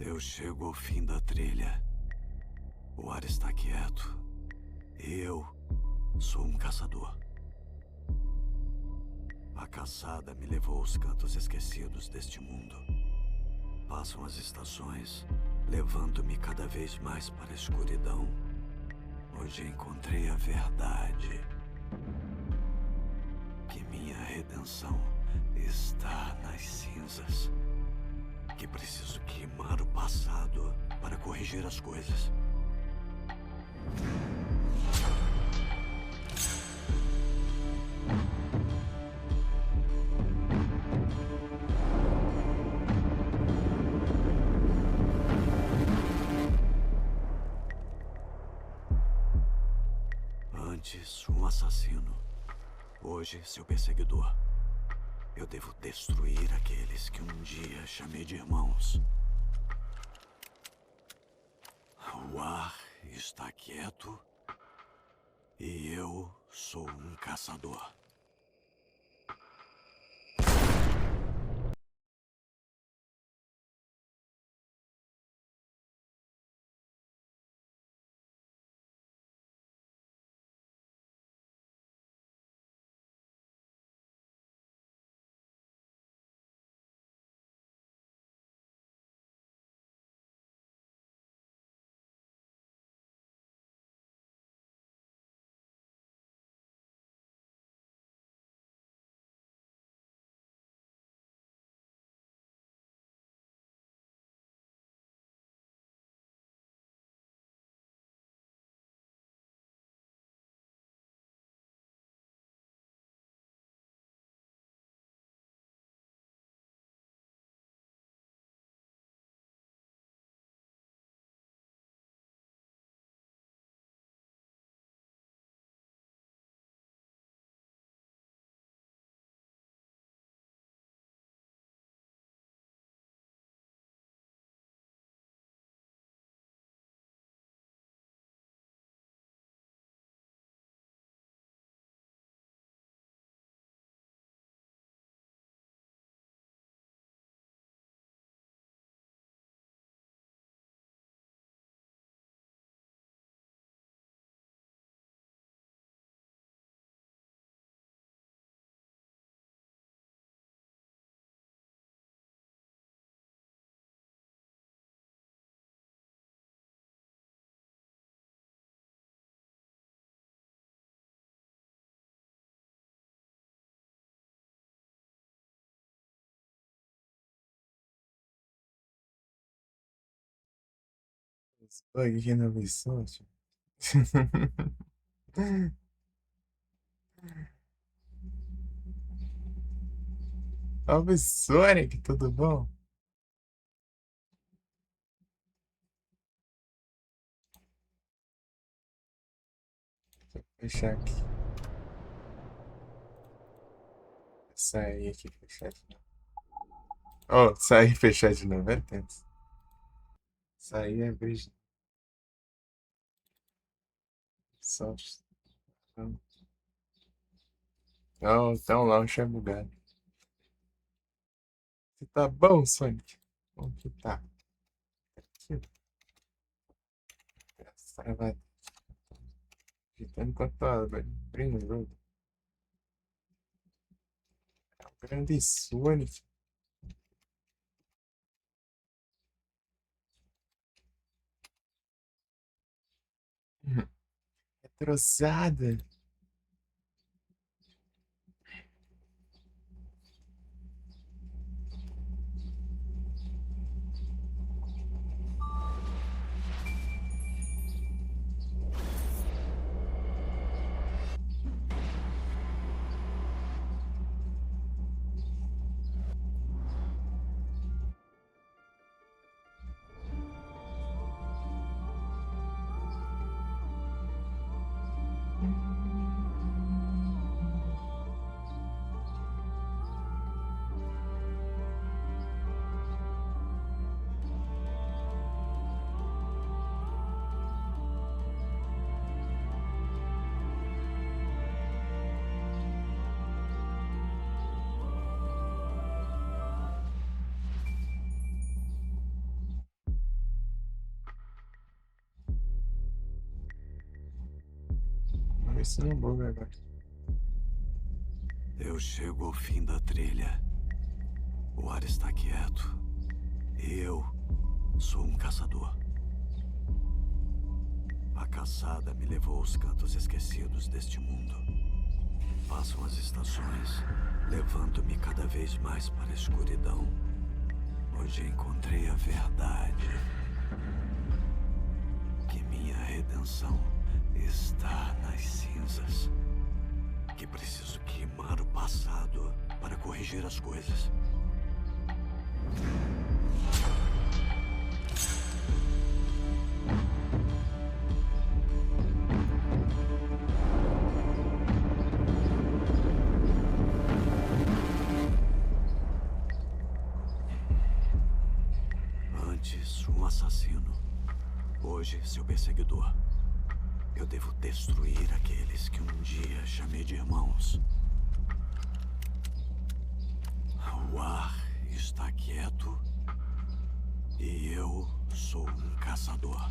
Eu chego ao fim da trilha. O ar está quieto. E eu sou um caçador. A caçada me levou aos cantos esquecidos deste mundo. Passam as estações, levando-me cada vez mais para a escuridão. Hoje encontrei a verdade. Que minha redenção está nas cinzas. Que preciso queimar o passado para corrigir as coisas. Antes, um assassino. Hoje, seu perseguidor. Eu devo destruir aqueles que um dia chamei de irmãos. O ar está quieto e eu sou um caçador. Bug aqui no Ubisoft. Salve Sonic, tudo bom? Deixa eu fechar aqui. Sair aqui e fechar de novo. Oh, sair e fechar de novo é tenso. Sair e abrir de novo. Só. Não, tão launch é bugado. Você tá bom, Sonic? Como que tá? Aqui, ó. Travado. Agitando enquanto abrindo o jogo. É um grande Sonic. Retrosada. Isso não buga agora. Eu chego ao fim da trilha. O ar está quieto. E eu sou um caçador. A caçada me levou aos cantos esquecidos deste mundo. Passam as estações, levando-me cada vez mais para a escuridão. Hoje encontrei a verdade. Que minha redenção está nas cinzas. Que preciso queimar o passado para corrigir as coisas. Antes, um assassino. Hoje, seu perseguidor. Eu devo destruir aqueles que um dia chamei de irmãos. O ar está quieto e eu sou um caçador.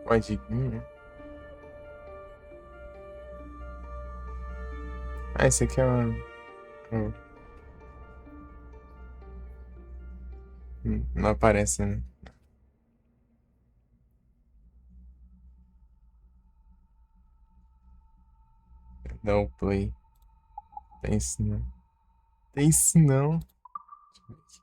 Pode vir. Ah, esse aqui é não aparece, né? Dá o play. Tem isso não. Tem isso não. Deixa eu ver aqui.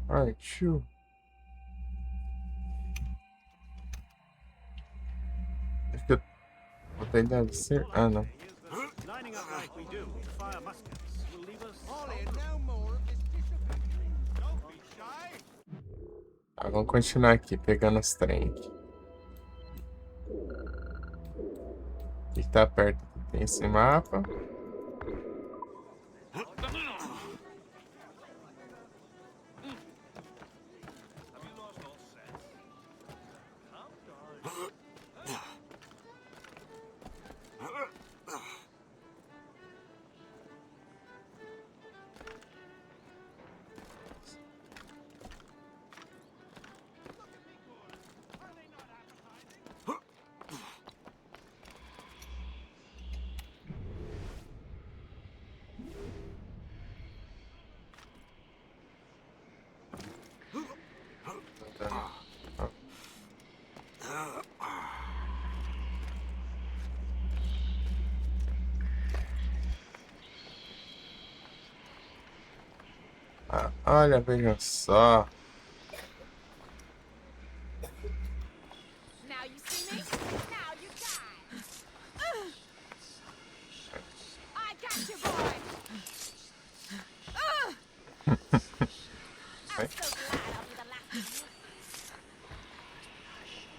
Partiu. Acho que eu botei deve ser. Ah, não. Tá, vamos continuar aqui, pegando os trem aqui. O que tá perto aqui? Tem esse mapa. Ah, olha, vejam só. Now you see me? Now you die. I got you, boy. I'm so glad I'll be the last of you.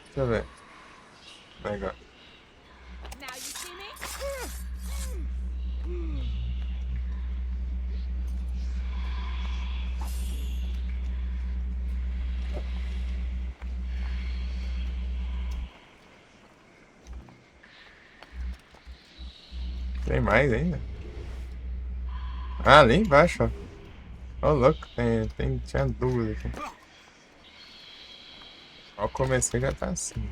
Deixa eu ver. Legal. Now you see me? Tem mais ainda? Ah, ali embaixo, ó. Ô, louco, tinha duas aqui. Ao começar já tá assim.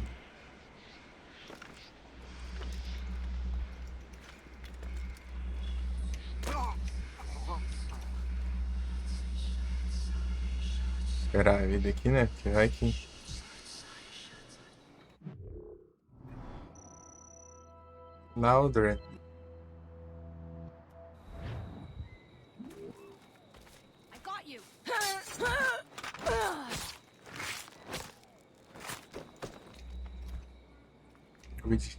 Esperar a vida aqui, né? Porque vai que. Louder. I got you. Cuide.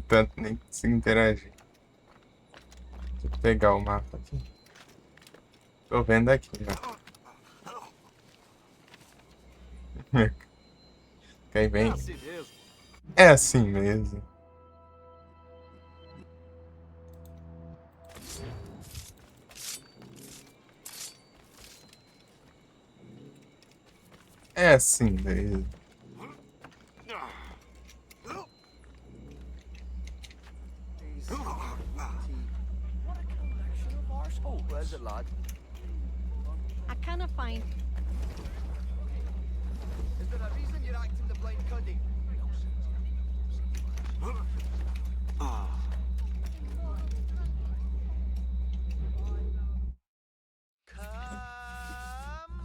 Tanto nem consigo interagir. Deixa eu pegar o mapa aqui. Tô vendo aqui já. Cai bem. É assim mesmo. É assim mesmo. Where's it, lad? I cannot find. Is there a reason you're acting the blind cuddy? Come,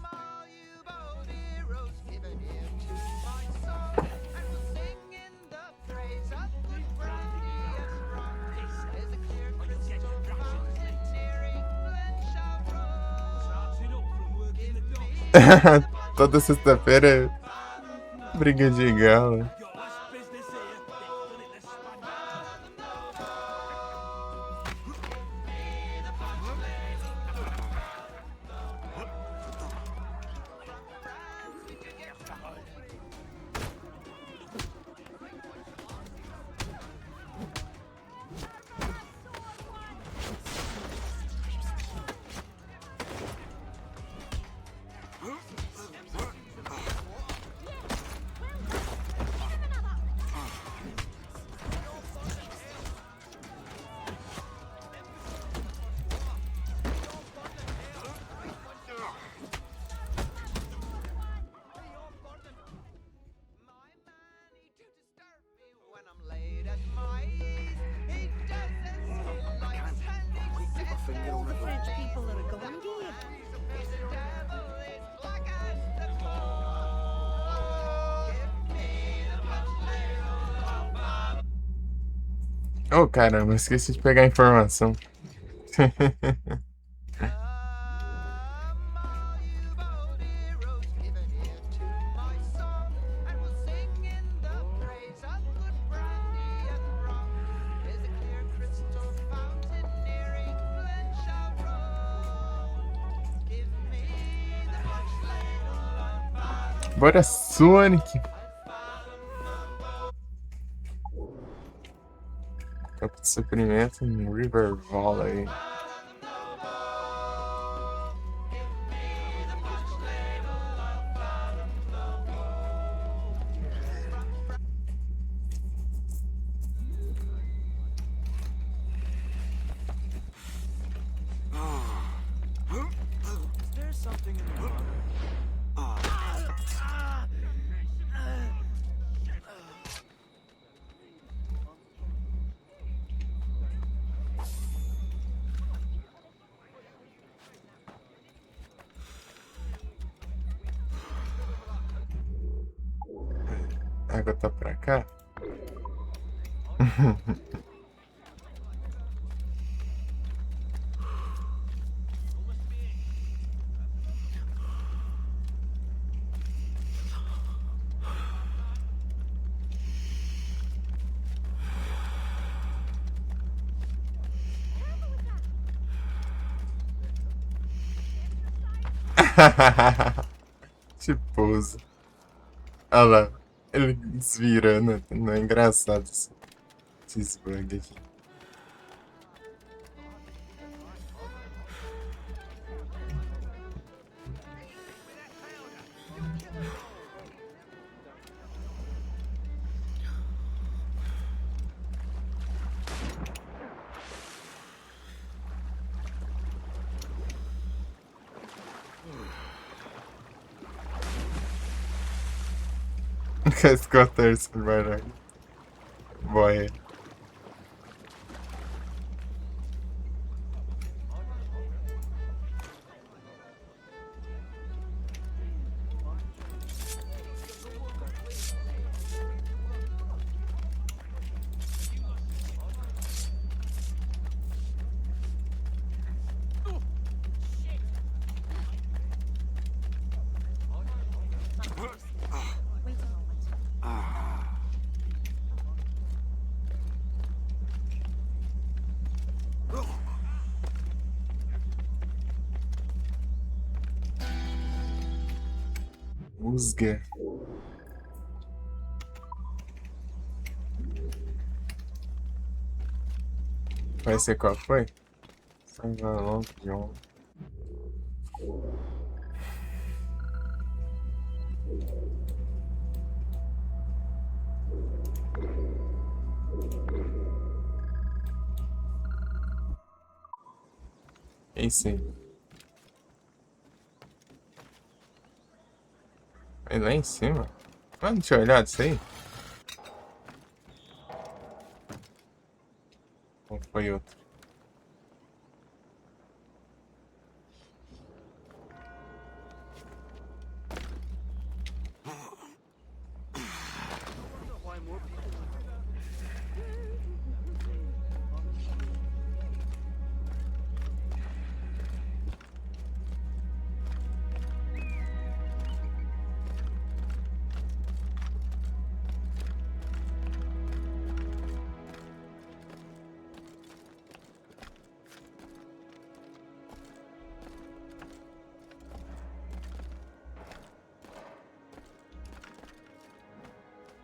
all you bold heroes, give an ear to my song, and we'll sing in the praise of the brandiest wrong. As a clear crystal fountain near England shall roll. Give me Toda sexta-feira é briga de galo. Oh, caramba, esqueci de pegar a informação. Come, all you bold heroes, give an ear to my song, and we'll sing in the praise of good brandy and rum. There's a clear crystal fountain near England shall run. Give me the punch ladle, Bora, Sonic! Campo de suprimento em River Valley. There's something in the water. A água tá pra cá? Tipo, olha lá, ele desvirando, não é engraçado esses bugs aqui. Scotters, vai. Boy. Wait a moment. Musga. Vai ser qual foi? Saint-Valentin. Esse aí. É lá em cima? Mano, tinha olhado isso aí? Ou foi outro?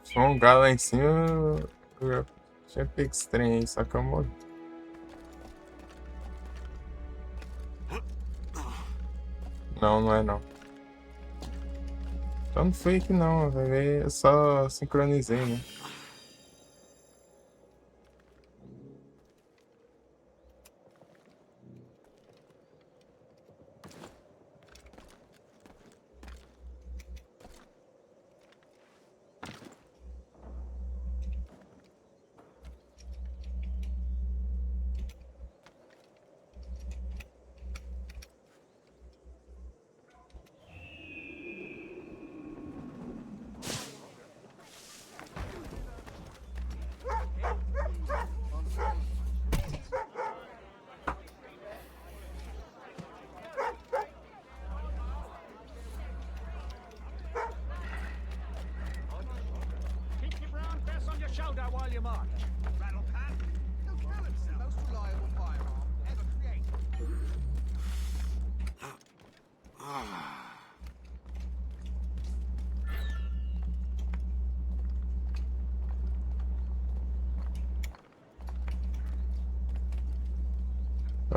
Tinha um galo lá em cima. Eu tinha pego esse trem aí, só que eu morri. Não, não é não. Então não foi aqui não, vai ver, eu só sincronizei, né?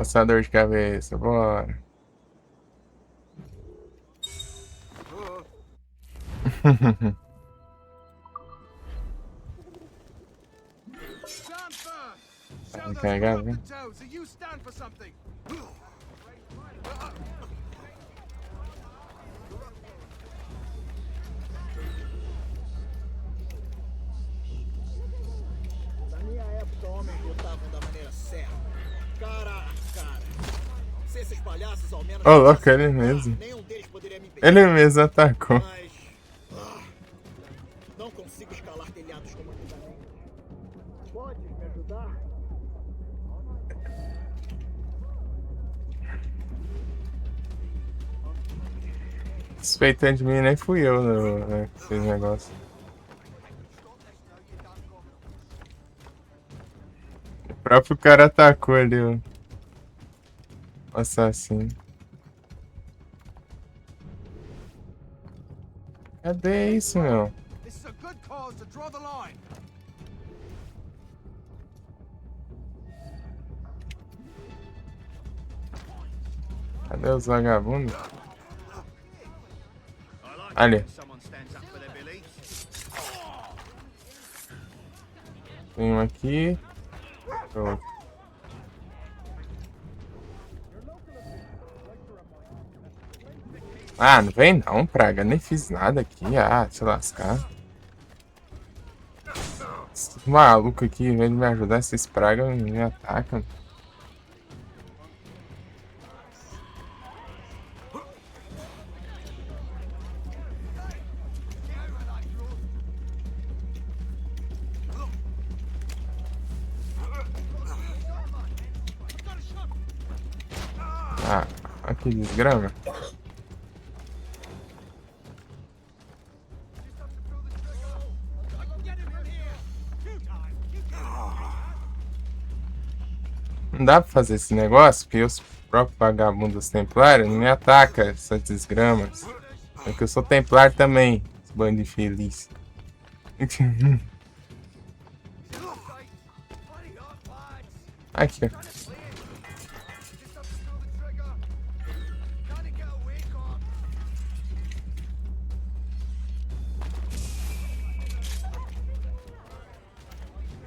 Passador de cabeça, bora. Stand firm. Show Vai those carregar, corrupted né? toes that you stand for something. Na minha época, homens lutavam da maneira certa. Cara a cara. Se esses palhaços ao menos... Ô, louco, pudessem ele lutar, mesmo. nenhum deles poderia me impedir. Ele mesmo atacou. Mas... não consigo escalar telhados como antigamente. Pode me ajudar? Suspeitando de mim, nem fui eu, né, que fiz o negócio. O próprio cara atacou ali, o assassino. Cadê isso, meu? This is a good cause to draw the line. Cadê os vagabundos? Ali. Someone stands up for their beliefs. Tem um aqui. Outro. Ah, não vem não, praga. Nem fiz nada aqui. Ah, se lascar. Esse maluco aqui, em vez de me ajudar, esses pragas me atacam. Ah, aqui desgrama. Não dá pra fazer esse negócio, porque os próprios vagabundos templários não me atacam, essas desgramas. Porque eu sou templário também, esse bando de feliz. Aqui, ó.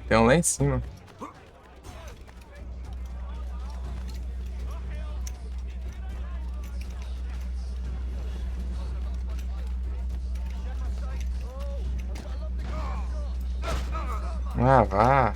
Tem um lá em cima. Ah, vá.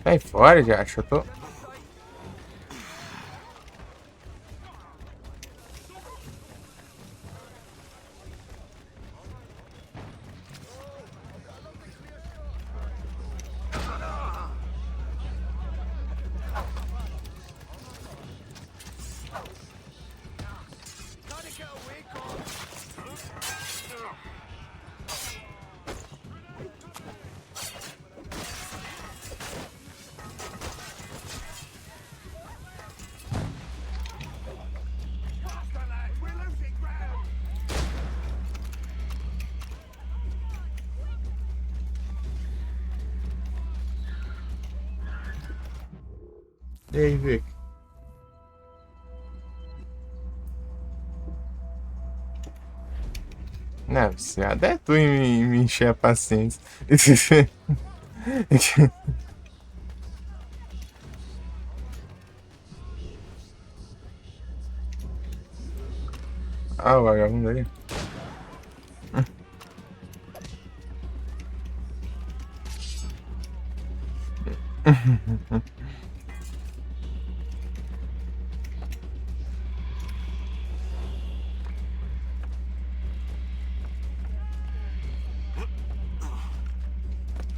Sai fora, já acho. Eu tô. E aí, Vic? Não, viciado é tu em me encher a paciência. Ah, o vagabundo ali.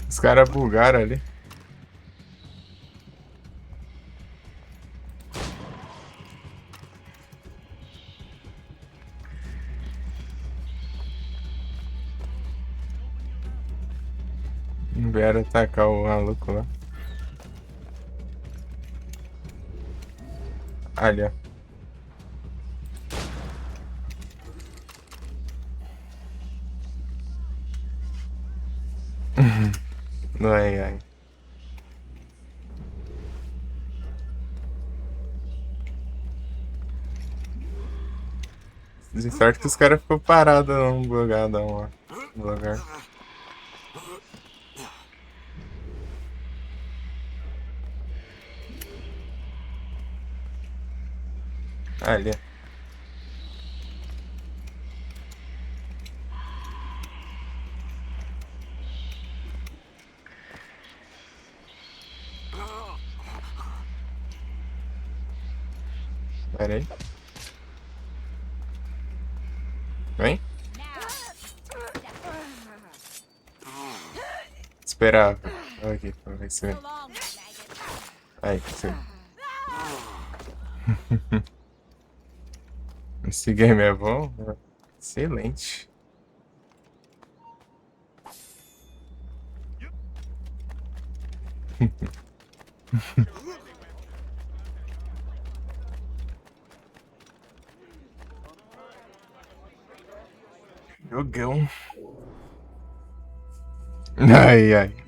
Os caras bugaram ali. Vieram atacar o maluco lá. Ali, ó. Ai, ai. De sorte que os caras ficou parados num bugadão lá. No lugar. Ali. Pera aí. Vem. Esperava. Aqui, pra ver se... Aí, sim. Esse game é bom? Excelente. Jogão. Ai, ai.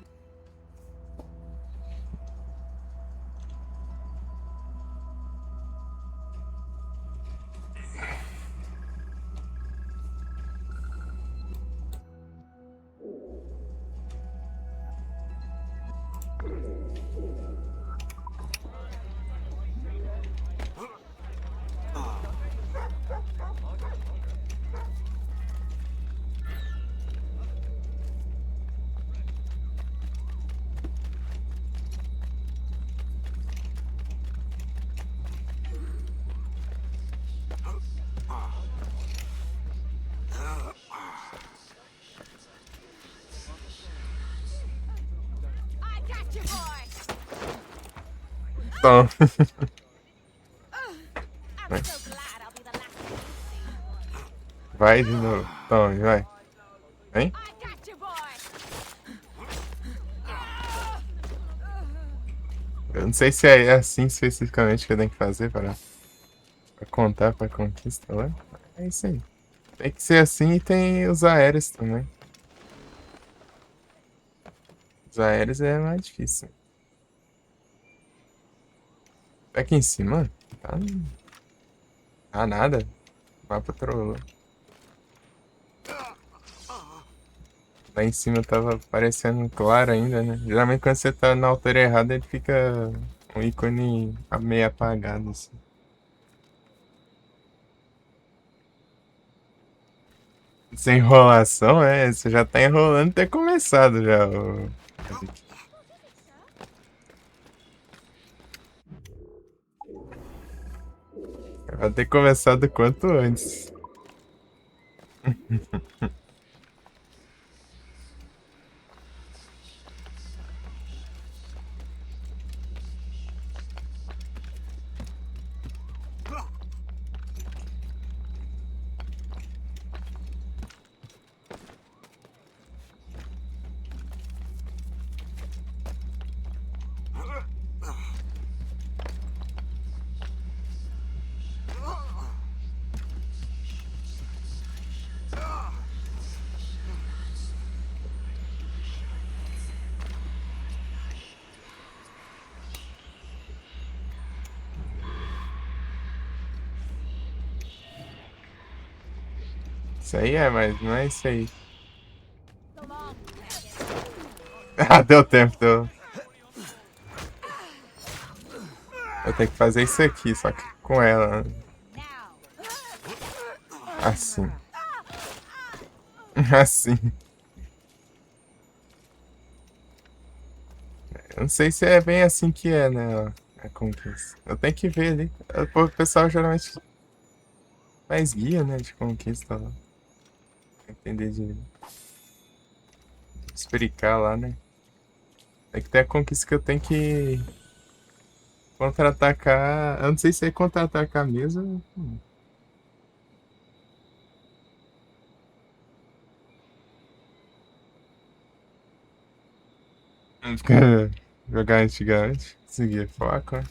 Então. Vai de novo. Tome, vai. Vem. Eu não sei se é assim especificamente que eu tenho que fazer pra contar pra conquista lá. É isso aí. Tem que ser assim e tem os aéreos também. Os aéreos é mais difícil. Aqui em cima? Tá. Tá nada. Mapa trollou. Lá em cima tava parecendo claro ainda, né? Geralmente quando você tá na altura errada ele fica um ícone meio apagado assim. Sem enrolação, é? Você já tá enrolando ter começado já. Vai ter começado quanto antes. Isso aí é, mas não é isso aí. Ah, deu tempo, deu. Vou ter que fazer isso aqui, só que com ela. Assim. Assim. Eu não sei se é bem assim que é, né? Ó, a conquista. Eu tenho que ver ali. O pessoal geralmente faz guia, né? De conquista lá. Pra entender de explicar lá, né? É que tem a conquista que eu tenho que contra-atacar. Eu não sei se é contra-atacar mesmo. Jogar antigamente. Seguir foco, né?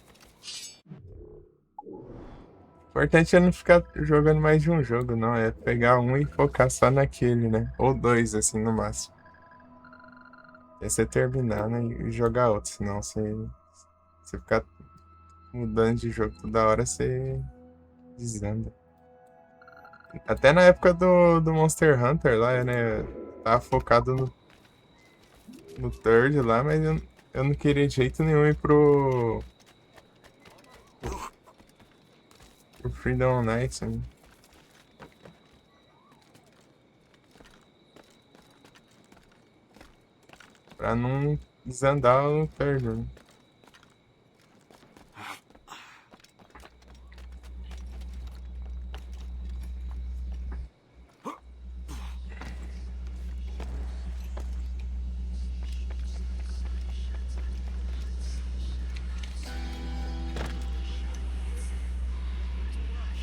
importante é não ficar jogando mais de um jogo, não. É pegar um e focar só naquele, né? Ou dois, assim, no máximo. É você terminar, né? E jogar outro. Senão você ficar mudando de jogo toda hora, você desanda. Até na época do Monster Hunter lá, né? Tava focado no Third lá, mas eu não queria de jeito nenhum ir pro Freedom Nights, né? Pra não desandar o Third, né?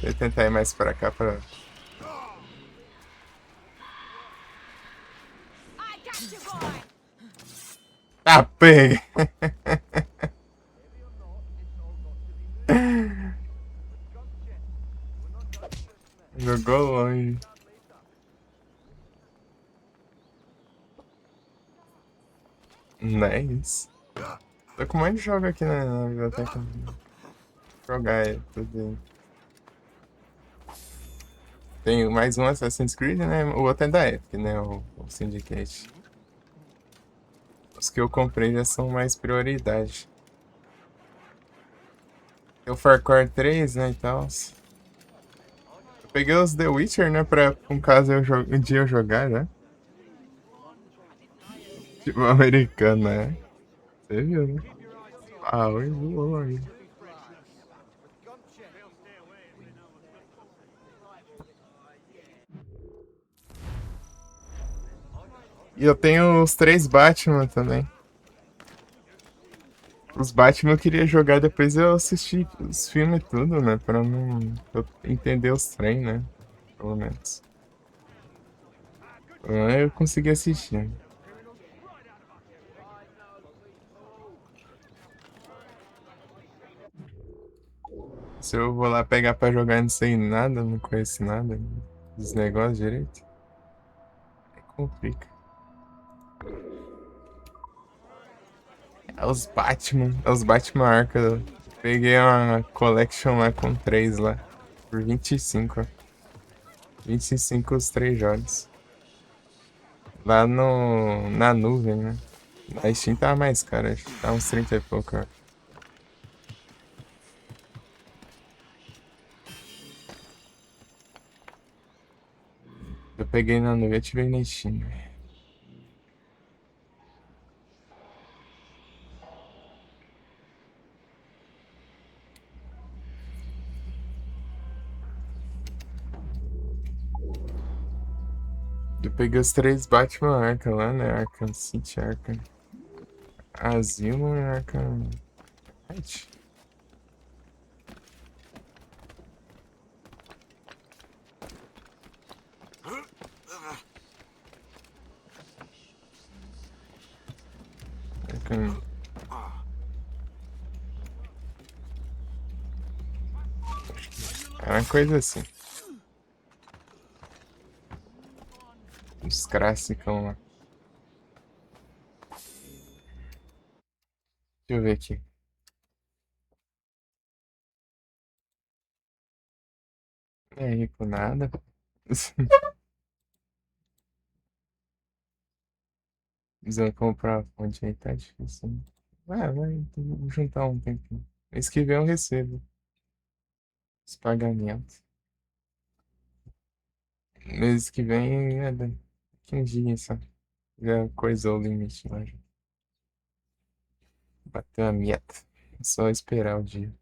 Deixa eu tentar ir mais pra cá pra... I got you, boy. Ah, peguei! Jogou longe. Nice. Tô com um monte de jogo aqui na biblioteca. Jogar tudo. Tem mais um Assassin's Creed, né? O outro é da Epic, né? O Syndicate. Os que eu comprei já são mais prioridade. Tem o Far Cry 3, né, e tal. Eu peguei os The Witcher, né, pra um caso um dia eu jogar, né? Tipo americano, né? Você viu, né? Ah, oi, oi. E eu tenho os 3 Batman também. Os Batman eu queria jogar depois eu assisti os filmes e tudo, né? Pra não eu entender os trem, né? Pelo menos. Aí eu consegui assistir. Se eu vou lá pegar pra jogar não sei nada, não conheço nada dos negócios direito, aí complica. É os Batman Arkham. Peguei uma collection lá com 3 lá. Por 25, ó. 25 os 3 jogos. Lá na nuvem, né? Na Steam tava mais caro, acho que tá uns 30 e pouco, ó. Eu peguei na nuvem e ativei na Steam. Eu peguei os 3 Batman Arkham lá, né? Arkham City, Arkham Asylum e Arkham Knight. Arkham... É uma coisa assim. Os clássicos lá. Deixa eu ver aqui. Não é rico nada. Precisando comprar a fonte aí, tá difícil, né? Vai juntar um tempinho. Mês que vem eu recebo os pagamentos. Mês que vem é daqui uns dias só. Já coisou o limite lá. Já. Bateu a meta. É só esperar o dia.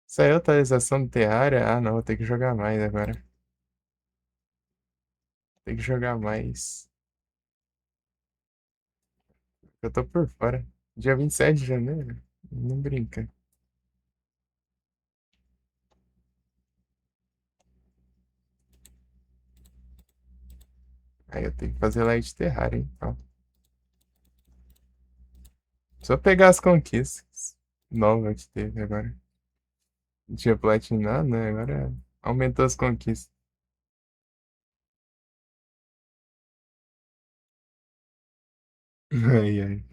Saiu a atualização do Terraria? Ah, não, vou ter que jogar mais agora. Tem que jogar mais. Eu tô por fora. Dia 27 de janeiro? Não brinca. Aí eu tenho que fazer light Terraria, hein? Ó. Só pegar as conquistas novas que teve agora. Tinha platinado, né? Agora aumentou as conquistas. Ai, ai.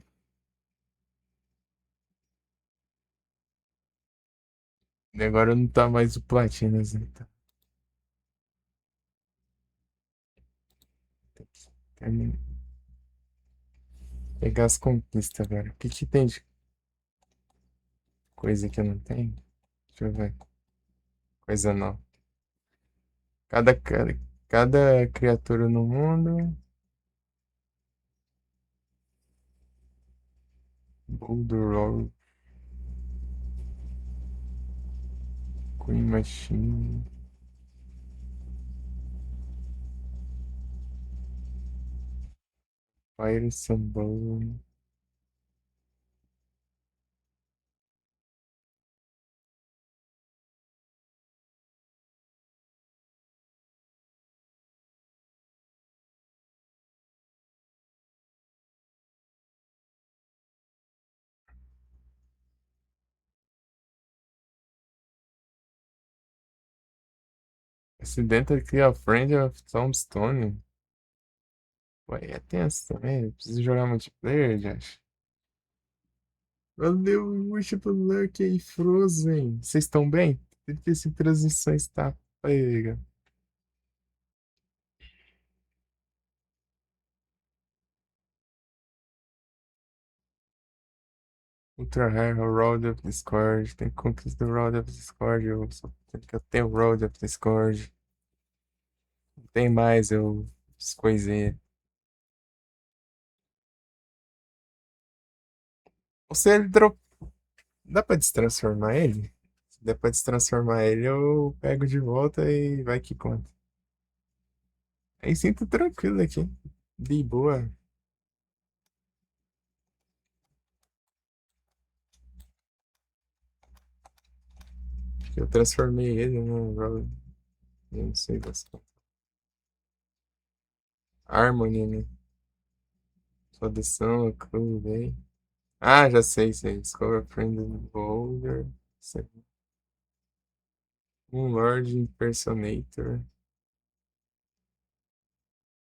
E agora não tá mais o Platinas, né? Tem que pegar as conquistas agora. O que que tem de coisa que eu não tenho? Deixa eu ver. Coisa nova. Cada criatura no mundo. Boulder Queen Machine. Fire Symbol. Accidental Kill a Friend of Tombstone. Ué, é tenso também. Eu preciso jogar multiplayer, Josh. Valeu, Worship Lucky e Frozen. Vocês estão bem? 35 transições, tá? Pega. Ultra Rare, Road of Discord. Tem conquista do Road of Discord. Eu só tenho que ter o Road of Discord. Não tem mais, eu descoisei. Você ele dá pra destransformar ele? Se der pra destransformar ele, eu pego de volta e vai que conta. Aí sinto tranquilo aqui. De boa. Eu transformei ele no Road. Eu não sei das contas. Harmony, né? Audição, Clue, bem. Ah, já sei. Discover Friend Boulder. Um Lord Impersonator.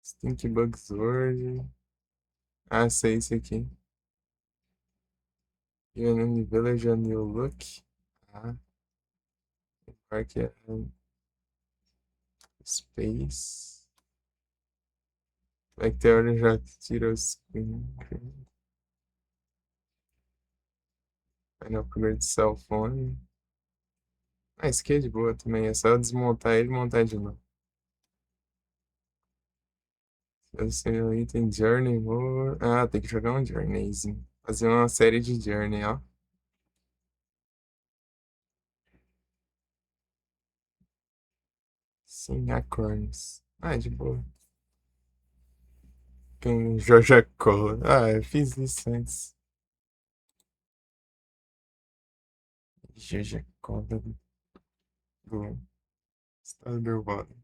Stink Bug Sword. Ah, sei esse aqui. Even Village a New Look. Ah, Park Space. Black Theory já tirou o screen. Final Upgrade Cell Phone. Ah, esse aqui é de boa também. É só eu desmontar ele e montar de novo. Eu sei o item Journey More. Ah, tem que jogar um Journeyzinho. Fazer uma série de Journey, ó. Sim, Acorns. Ah, é de boa. Com Joja Cola. Ah, eu fiz isso antes. Joja Cola do Estado do Urbano.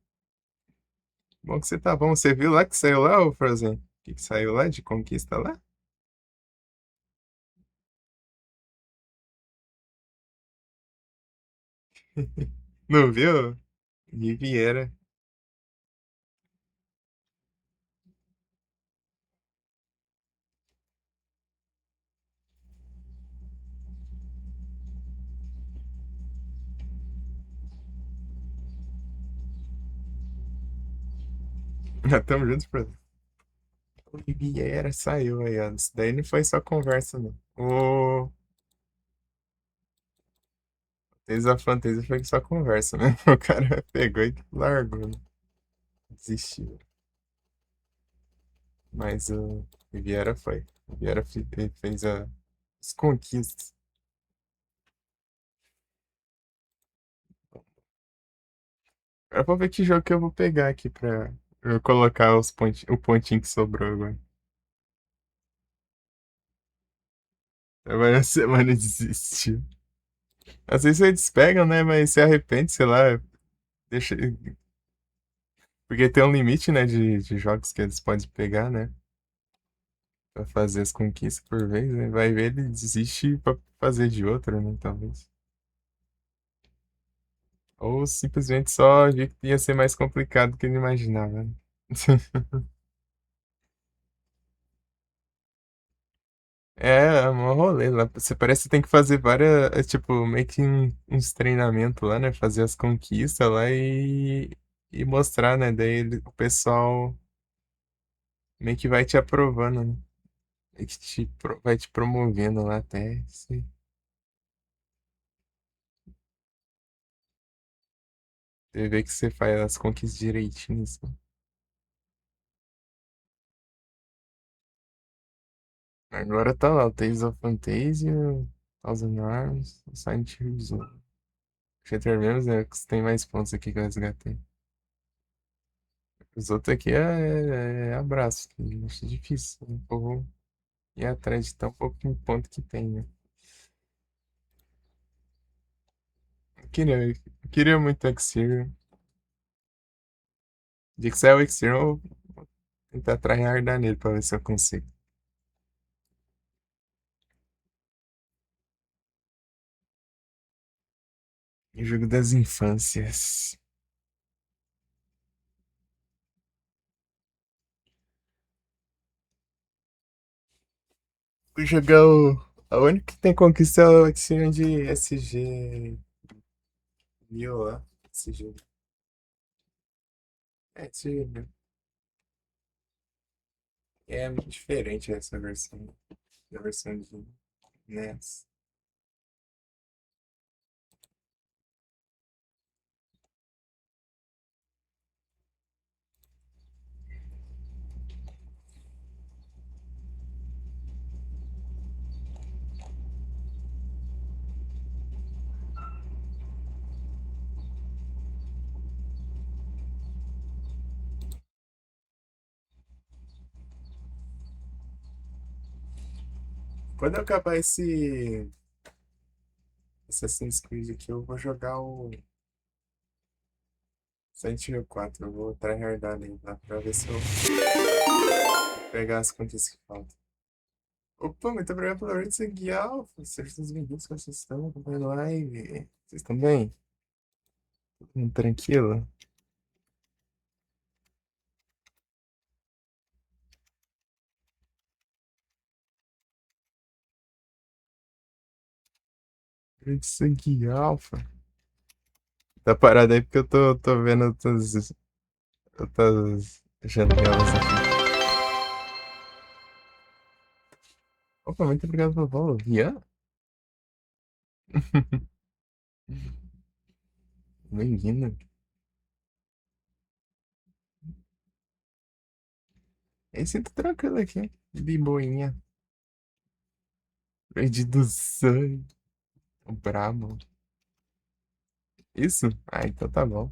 Bom que você tá bom. Você viu lá que saiu lá, ô Frozen? O que saiu lá de conquista lá? Não viu? Riviera. Já estamos juntos, Frozen. O Riviera saiu aí, ó. Isso daí não foi só conversa, não. O Days of Fantasy foi só conversa, né? O cara pegou e largou, né? Desistiu. Mas o Riviera foi. O Riviera ele fez as conquistas. Agora vou ver que jogo que eu vou pegar aqui pra eu colocar o pontinho que sobrou agora. Agora a semana desistiu. Às vezes eles pegam, né? Mas se arrepende, sei lá. Deixa... Porque tem um limite, né? De jogos que eles podem pegar, né? Pra fazer as conquistas por vez, né? Vai ver, ele desiste pra fazer de outra, né? Talvez. Ou simplesmente só vi que ia ser mais complicado do que ele imaginava. É um rolê lá. Você parece que tem que fazer várias. Tipo, meio que uns treinamentos lá, né? Fazer as conquistas lá e mostrar, né? Daí o pessoal meio que vai te aprovando, né? Meio que vai te promovendo lá até. Você vê que você faz as conquistas direitinho, assim. Agora tá lá, o Tales of Fantasia, Thousand Arms, o Silent Hill 1. Shutter Menos é que tem mais pontos aqui que eu resgatei. Os outros aqui é abraço, que acho difícil. Um pouco ir atrás de tão pouco ponto que tem, né? Eu queria muito Exir. De que sair o Exir, eu vou tentar tryhardar nele pra ver se eu consigo. O jogo das infâncias. Vou jogar o. A única que tem conquista é o Exir de SG 1000 lá. SG. É, SG 1000. É muito diferente essa versão. Da versão de NES. Quando eu acabar esse Assassin's Creed aqui, eu vou jogar o Silent Hill 4. Eu vou tryhardar nele lá pra ver se eu pegar as contas que faltam. Opa, muito obrigado pela hora de seguir, Alfa. Sejam todos bem-vindos como vocês estão acompanhando a live. Vocês estão bem? Todo mundo tranquilo? Hora de seguir, Alfa. Tá parado aí porque eu tô vendo outras janelas aqui. Opa, muito obrigado pelo follow. Ian? Bem-vindo. Esse tá tranquilo aqui. De boinha. Raid do sangue. O brabo. Isso? Ah, então tá bom.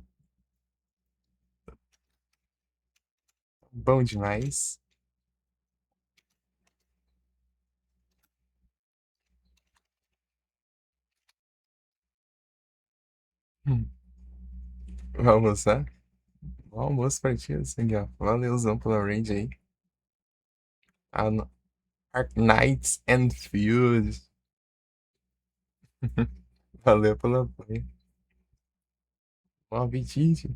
Bom demais. Hum. Vamos almoçar? Bom almoço pra ti, sangue, ó. Valeuzão pela raid aí. Ah, Ark Knights and Fuse. Valeu pelo apoio. Bom apetite.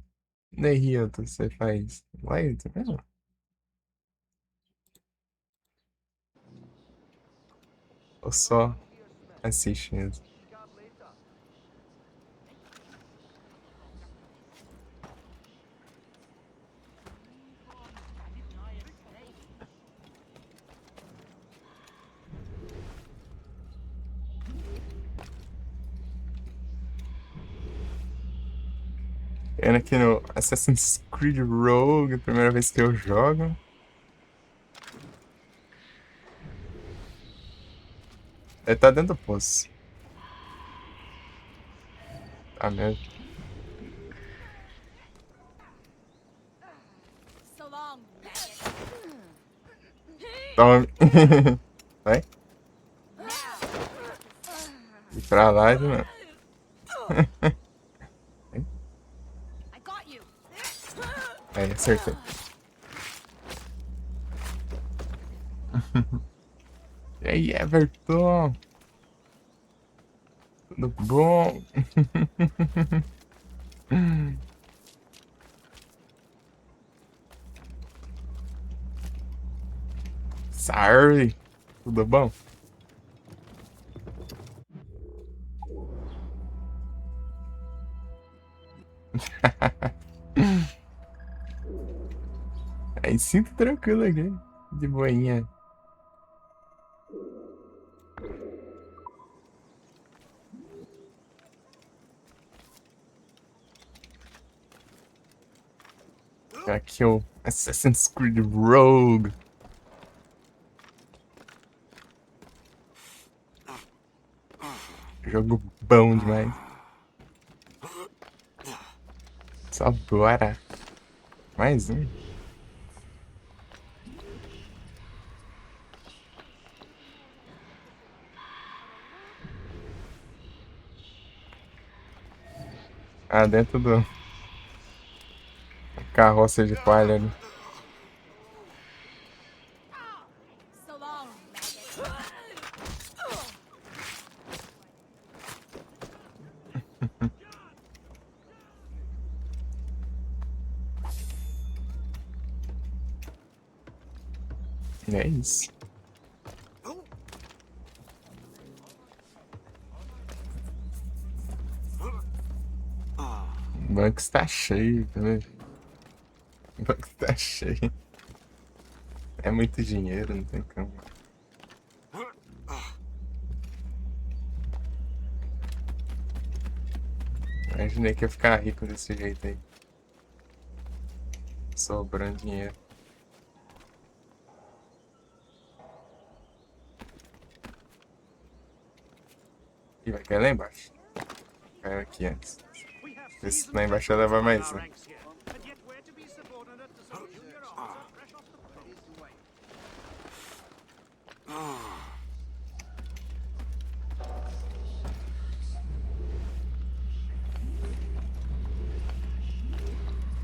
Nem Rioto, você faz live também? Ou só assiste mesmo? Pena que no Assassin's Creed Rogue, primeira vez que eu jogo. Ele tá dentro do poço. Tá mesmo. So long, Tome. Vai. E pra lá, mano. I got you. Aí, acertei. E aí, Everton? Tudo bom? Sorry. Tudo bom? Aí sinto tranquilo aqui. De boinha. Aqui é o Assassin's Creed Rogue. Jogo bom demais. Só bora. Mais um. Ah, dentro do carroça de palha ali. So long, maggot. É isso. O banco está cheio, tá vendo? O banco está cheio. É muito dinheiro, não tem como. Imaginei que ia ficar rico desse jeito aí. Sobrando dinheiro. E vai cair lá embaixo. Caiu aqui antes. Esse lá embaixo vai levar mais um.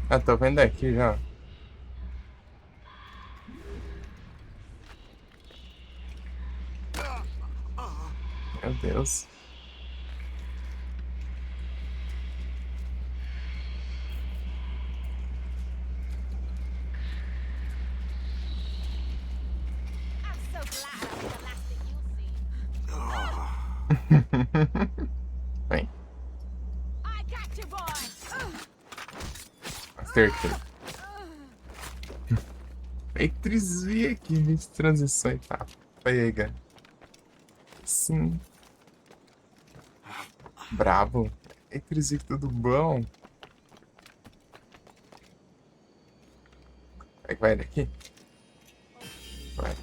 Ah, tô vendo aqui já. Meu Deus. I'm so glad I'm the last thing you'll see. Vem, I got you, boy. acertei. Desvia aqui, de transição e tá. Pega. Sim. Bravo. Desvia, tudo bom? Vai daqui. Vai.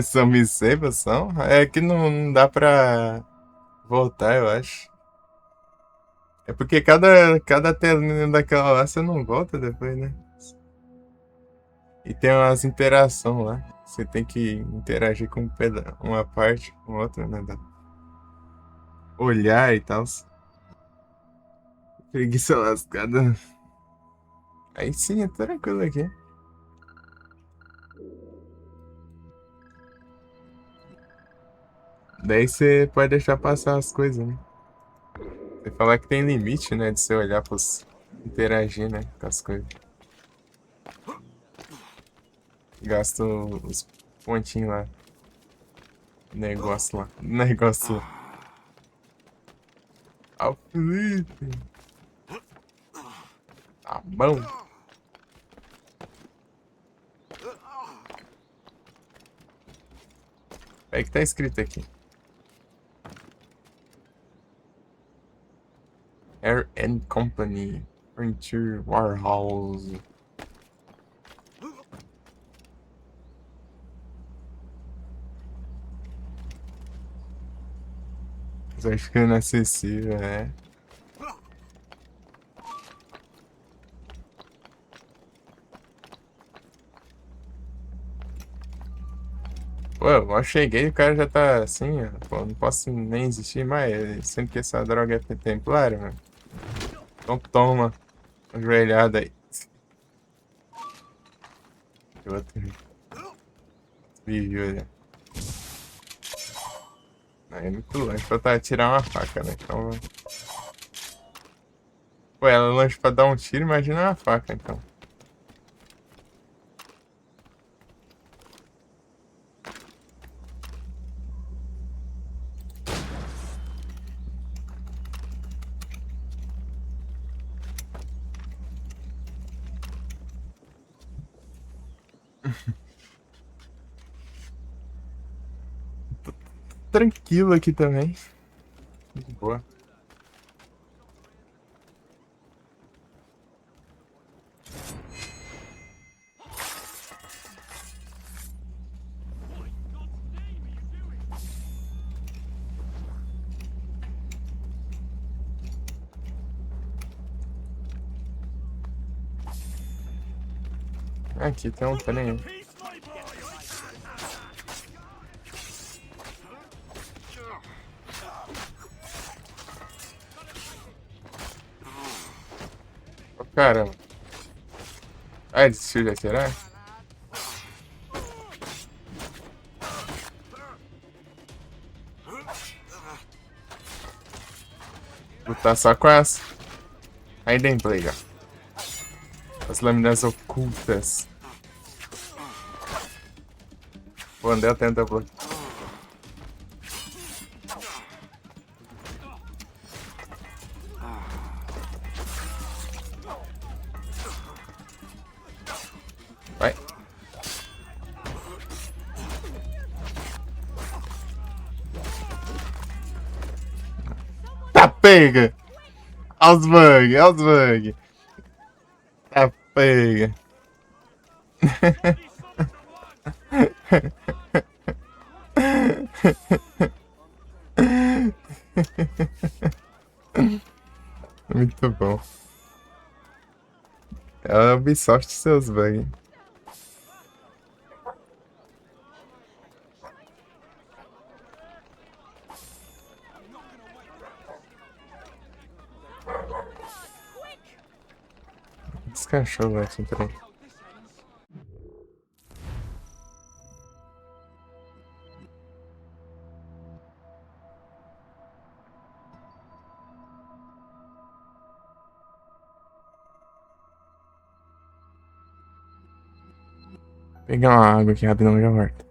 São missivas, são? É que não dá pra voltar, eu acho. É porque cada telinha daquela lá você não volta depois, né? E tem umas interações lá. Você tem que interagir com uma parte com outra, né? Olhar e tal. Preguiça lascada. Aí sim, é tranquilo aqui. Daí você pode deixar passar as coisas, né? Você falar que tem limite, né? De você olhar pros... interagir, né? Com as coisas. Gasta os pontinhos lá. Negócio lá. Negócio lá. Ah, o Felipe. Tá bom. É que tá escrito aqui. Air and Company. Furniture Warehouse. Mas acho que é inacessível, né? Pô, eu cheguei e o cara já tá assim, ó. Pô, não posso nem existir mais, sendo que essa droga é templária, mano. Então toma, ajoelhada aí. Outro vídeo, olha. Aí é muito longe pra tirar uma faca, né? Então. Pô, ela é longe pra dar um tiro, imagina uma faca, então. Tranquilo aqui também. De boa. Aqui tem um trem. Ô, caramba. Ah, ele desistiu de atirar? Lutar só com as Hidden Blade, ó. As lâminas ocultas. O Andel tenta bloquear. Vai. Tá pega! Aos bug, aos bug. Tá pega. Muito bom. É a Ubisoft seus bugs. Descachou aqui, peraí. Pegar uma água aqui rapidão, já volto.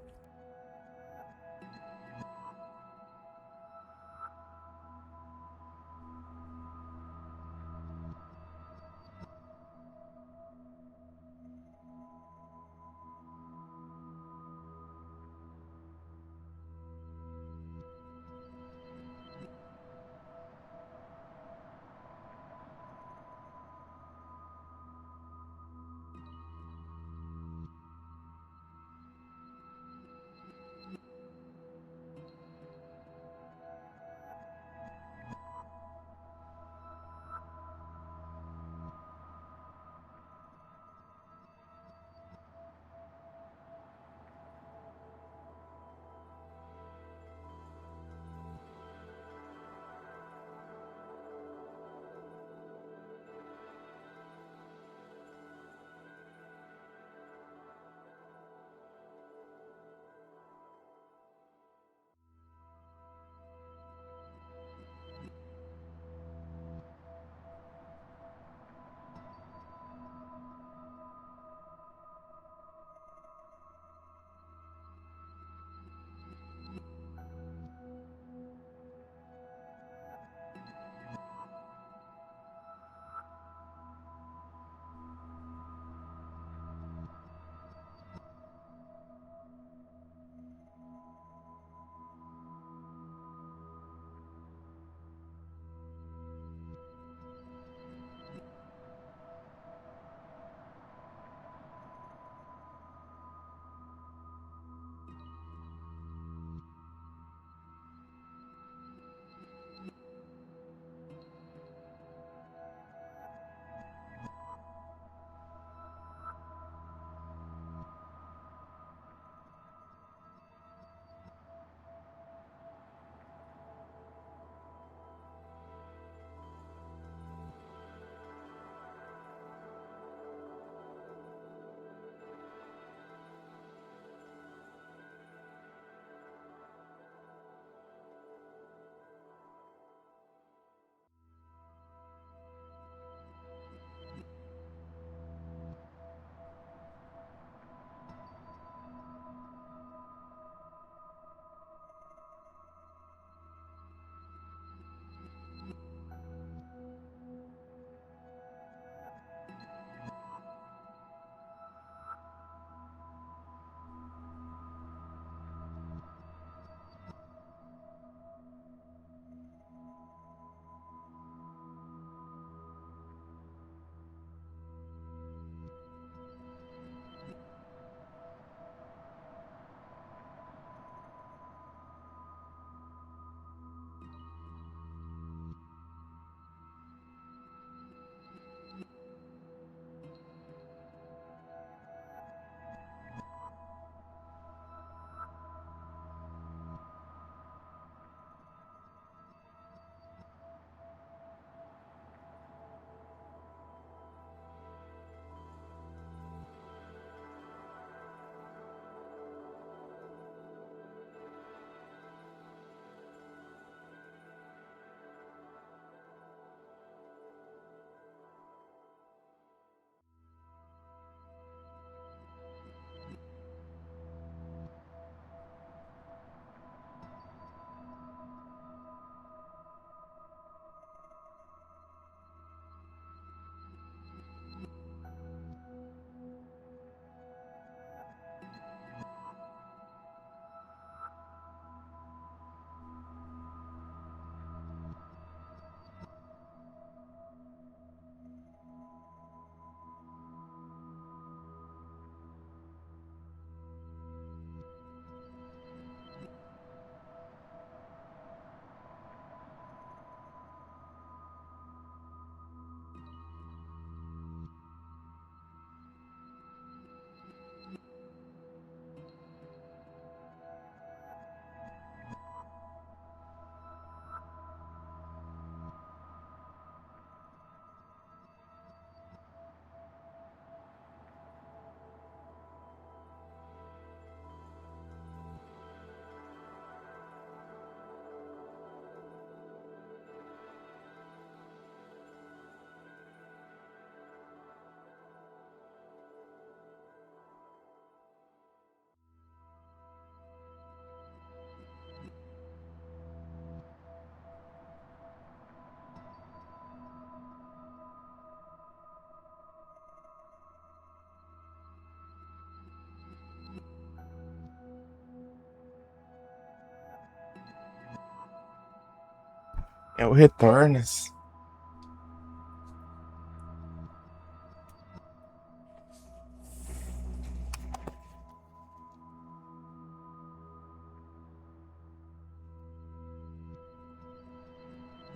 É o Retornas.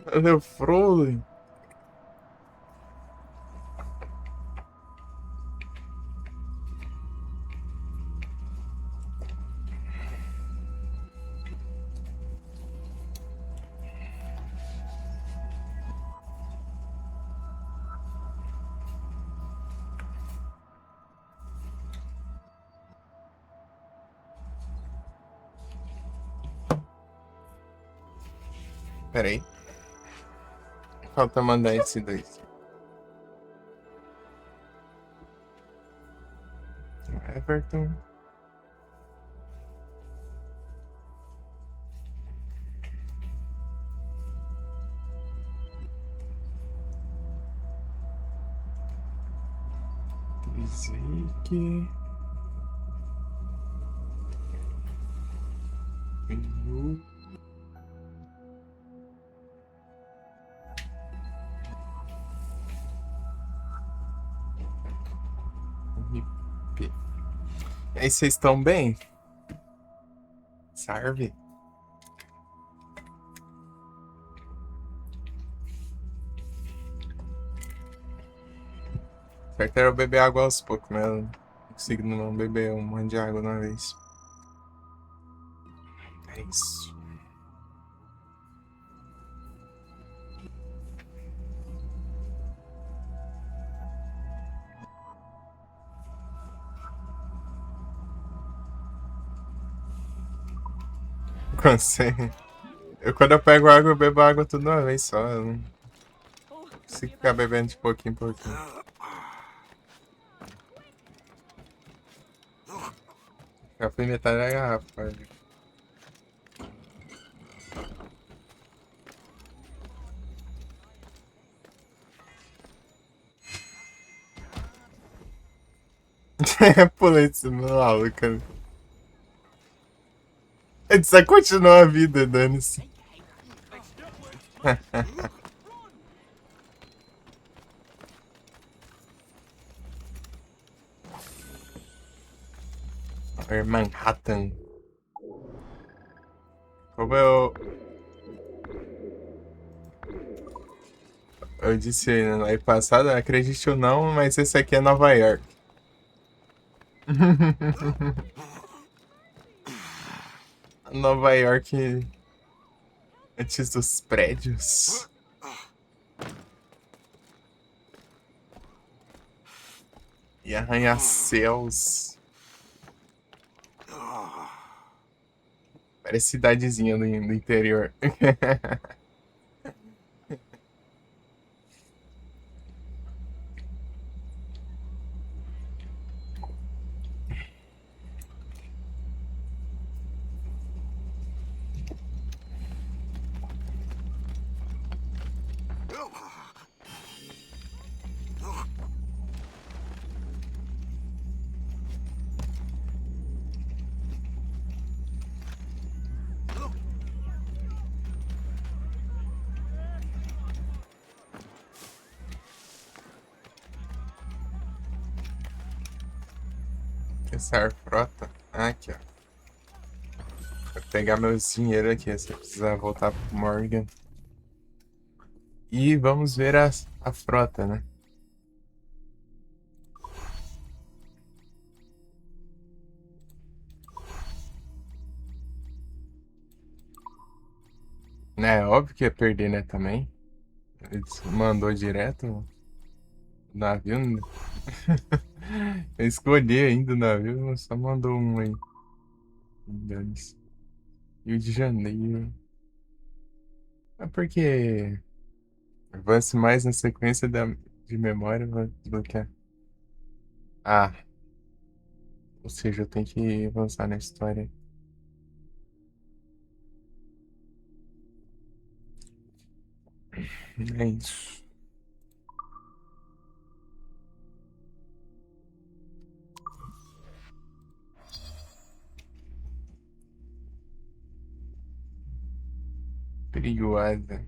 Valeu, Frozen. Pera aí. Falta mandar esse dois. Everton. Zeke. Lu. MP. E aí, vocês estão bem? Sarve? Certo era eu beber água aos poucos, mas eu não consigo não beber um monte de água de uma vez. É isso. Quando eu pego água, eu bebo água tudo de uma vez só. Eu não consigo ficar bebendo de pouquinho em pouquinho. Já fui metade da garrafa, velho. Pulei esse maluco, cara. Ele só continua a vida, dane-se. Manhattan. Como eu disse aí na live passada, acredite ou não, mas esse aqui é Nova York. Nova York antes dos prédios. E arranha-céus. Parece cidadezinha do interior. Essa frota. Aqui, ó. Vou pegar meus dinheiro aqui, se eu precisar voltar pro Morgan. E vamos ver a frota, né? É óbvio que ia perder, né, também. Ele mandou direto o navio. Né? Eu escolhi ainda o navio, mas só mandou um aí. Dane-se. Rio de Janeiro. É porque avance mais na sequência de memória, vai desbloquear. Ah, ou seja, eu tenho que avançar na história. É isso. Perigosa.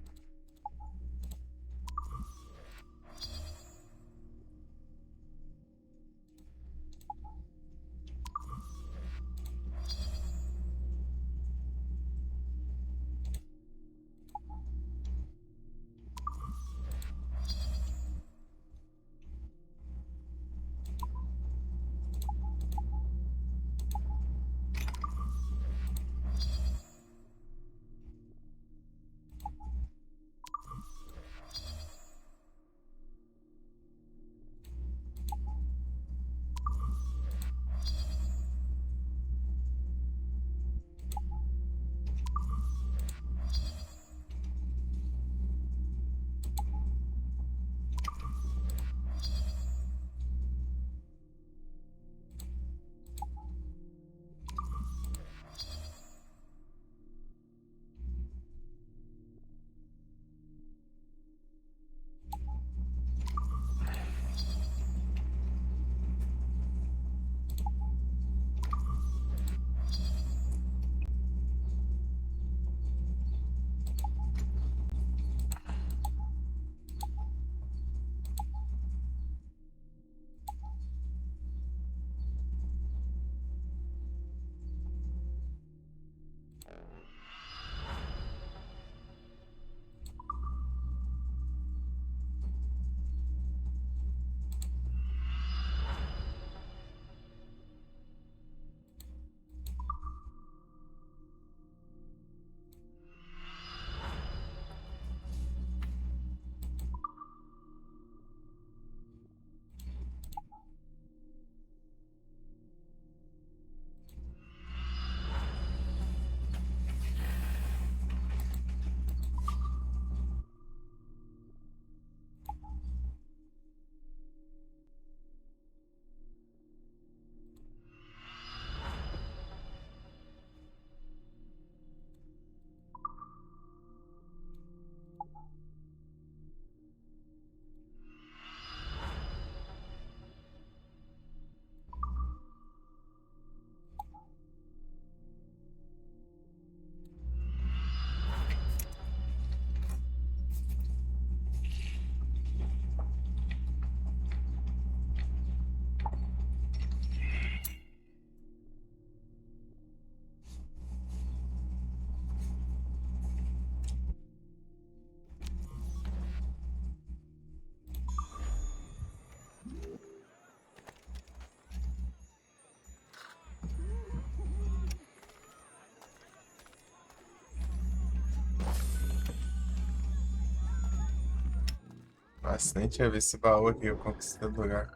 Bastante a ver esse baú aqui, eu conquistei o lugar.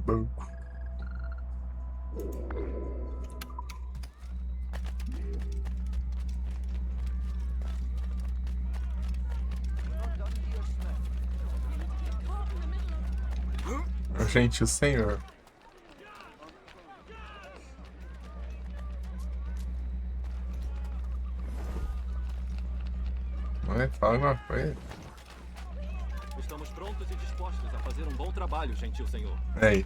Banco. Gente, o senhor. Não fala alguma coisa. Estamos prontos e dispostos a fazer um bom trabalho, gentil senhor. Aí.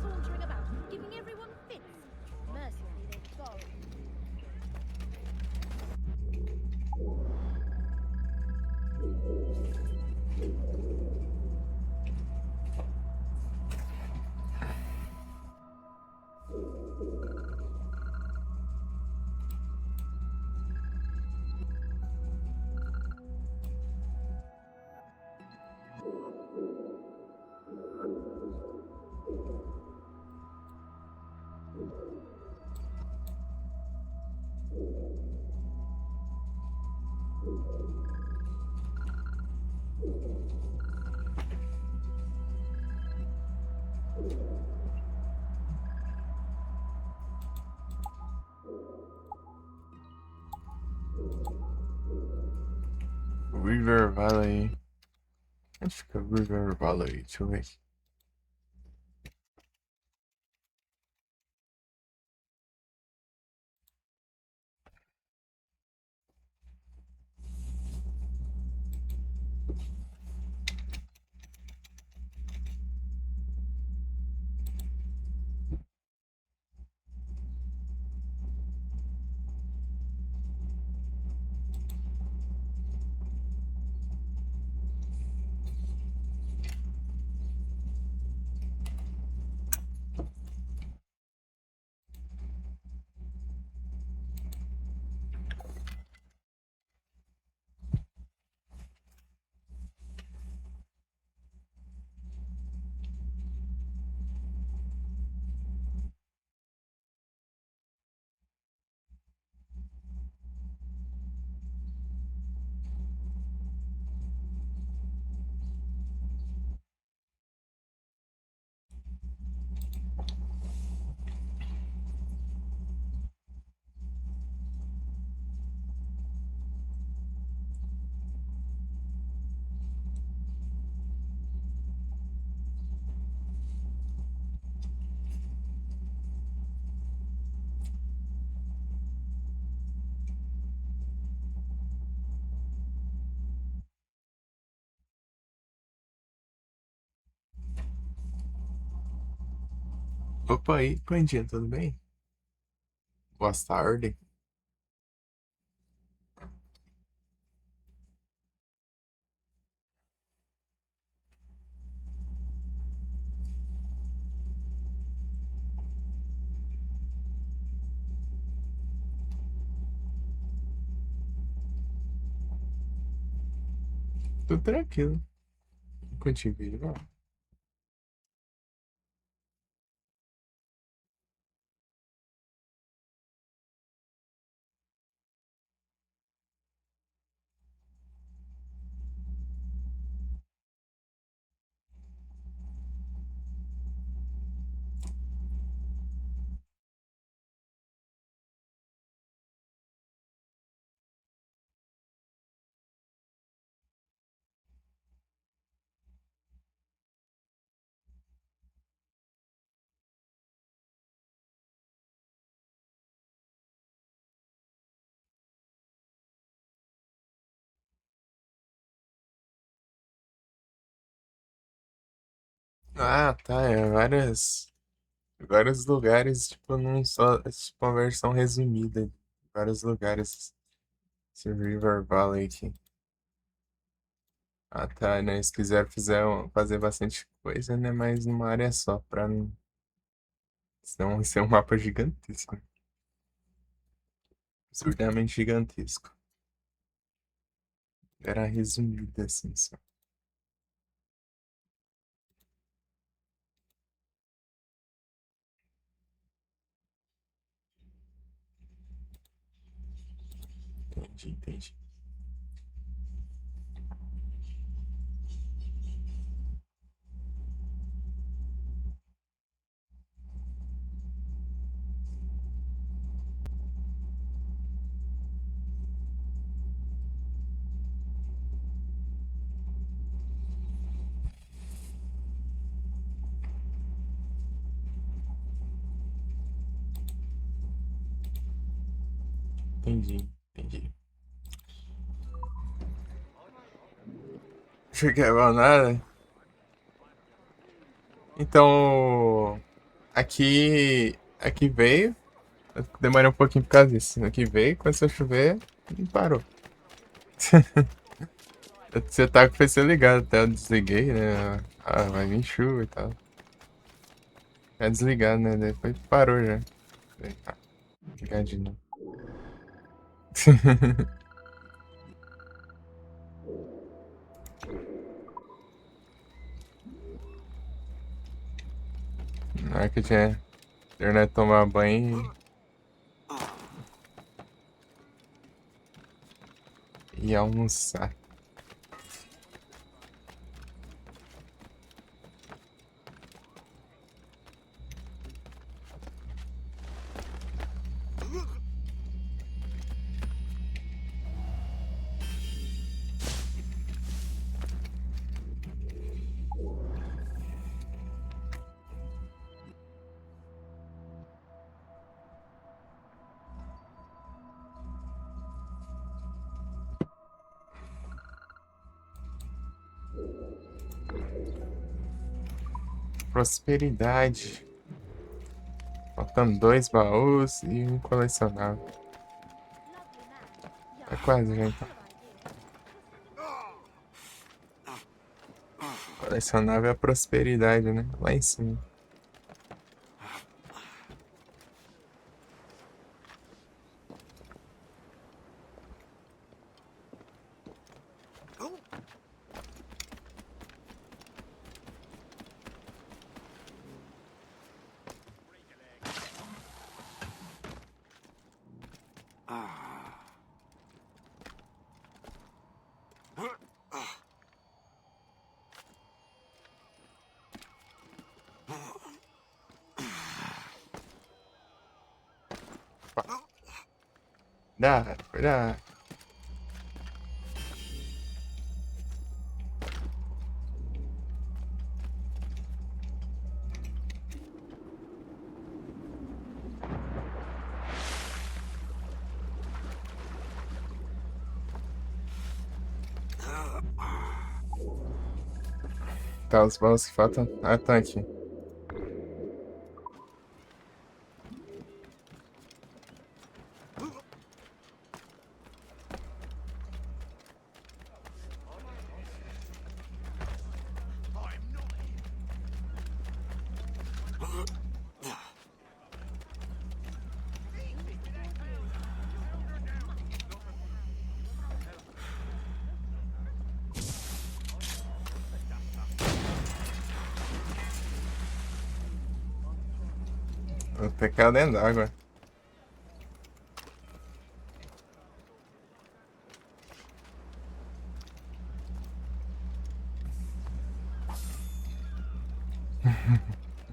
Sauntering about, giving everyone fits. Mercifully, they've gone. River Valley. Onde fica River Valley? Deixa eu ver aqui. Opa aí, Pandinha, tudo bem? Boa tarde. Tudo tranquilo. Contigo, não. Ah, tá. É vários lugares, tipo, num só, tipo, uma versão resumida. De vários lugares. Esse River Valley aqui. Ah, tá, né? Se quiser fazer bastante coisa, né? Mas numa área só, pra não. Senão vai ser um mapa gigantesco. Absurdamente gigantesco. Era resumida assim só. Entendi. Entendi. Chegava nada. Então, aqui veio. Eu demorei um pouquinho por causa disso. Aqui veio, começou a chover e parou. Você tá com o PC ligado, até eu desliguei, né? Ah, vai vir chuva e tal. É desligado, né? Depois parou já. Falei, ah, ligar de novo. Na hora que eu tinha terminado de tomar banho e almoçar. Prosperidade. Faltando 2 baús e um colecionável. É quase já então. Colecionável é a prosperidade, né? Lá em cima. Dá. Tá, os baús que faltam. Ah, tá aqui. Vou ter que ir dentro d'água.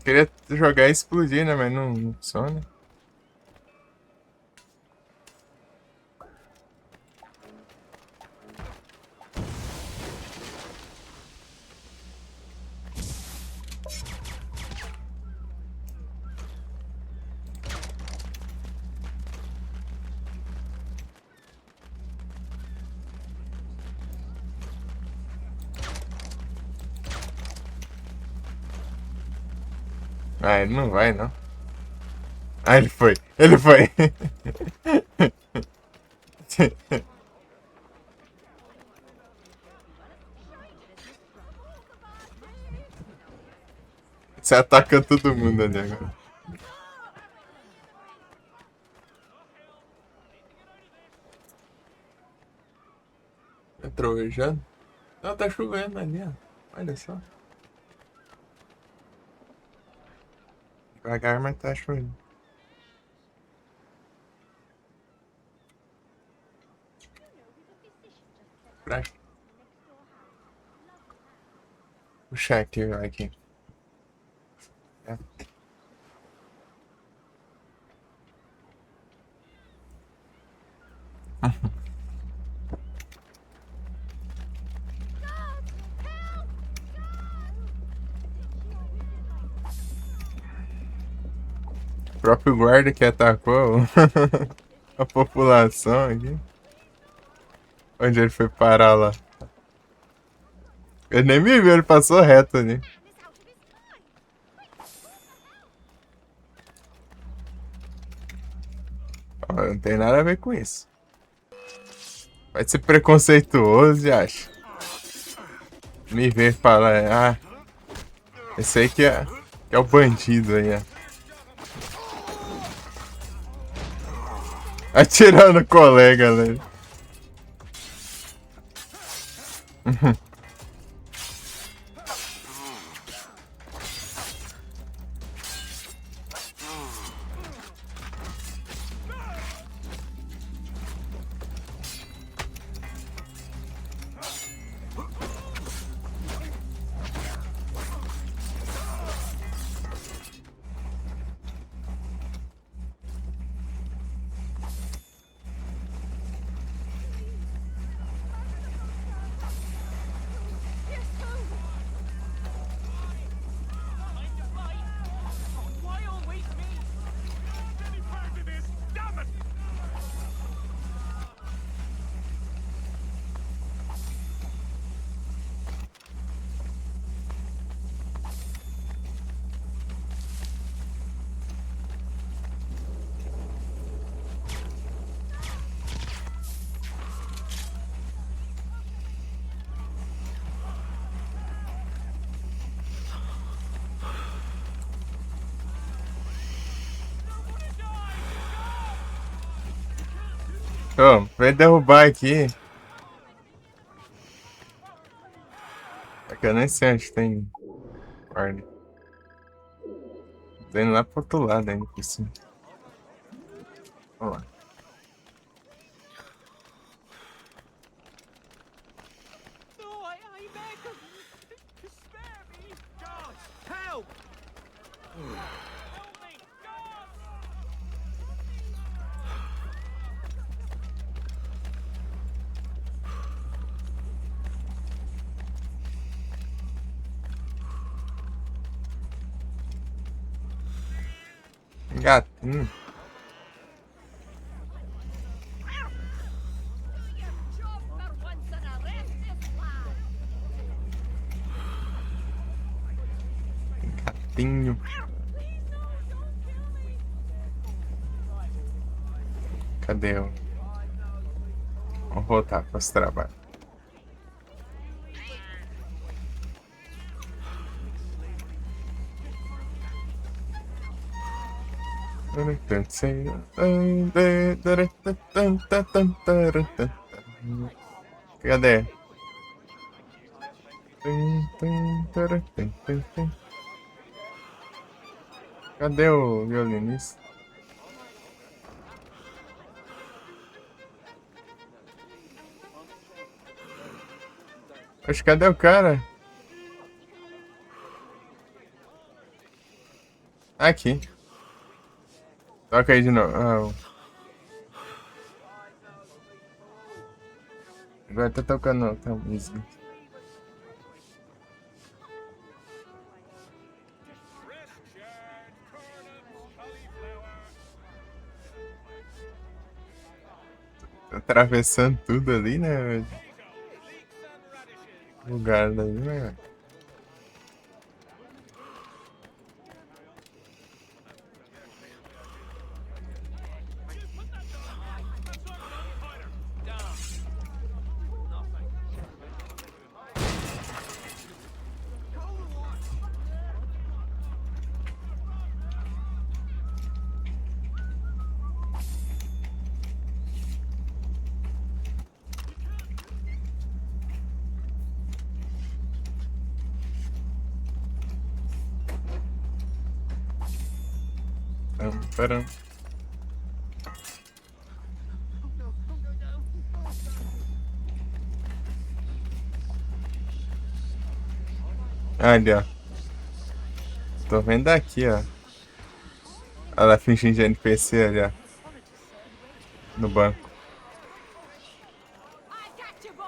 Queria jogar e explodir, né? Mas não funciona. Ah, ele não vai, não. Ah, ele foi. Você ataca todo mundo ali agora. Entrou trovejando? Não, tá chovendo ali, ó. Olha só. Devagar, mas tá chovendo. Pra puxar aqui, aqui. É. O próprio guarda que atacou a população aqui. Onde ele foi parar lá? Ele nem me viu, ele passou reto ali. Ó, não tem nada a ver com isso. Vai ser preconceituoso e acha. Me ver falar, ah, esse aí que é o bandido aí, ó. Atirando o colega, né? Why always me? Any part of this, damn it! Ô, vai derrubar aqui. É que eu nem sei onde tem guarda. Tô indo lá pro outro lado ainda por cima. Vamos lá. No, I beg of you. Spare me. God, help! Help me, God! Gatinho. Job for once and arrest this lad. Gatinho. Cadê o... Vamos voltar para os trabalhos. Cadê? Cadê o violinista? Oxe, cadê o cara? Aqui. Toca aí de novo. Agora tá tocando a música. Tá atravessando tudo ali, né? Lugar daí, né? Param. Ali, ó. Tô vendo aqui, ó. Ela fingindo de NPC ali, ó. No banco. I got you, boy!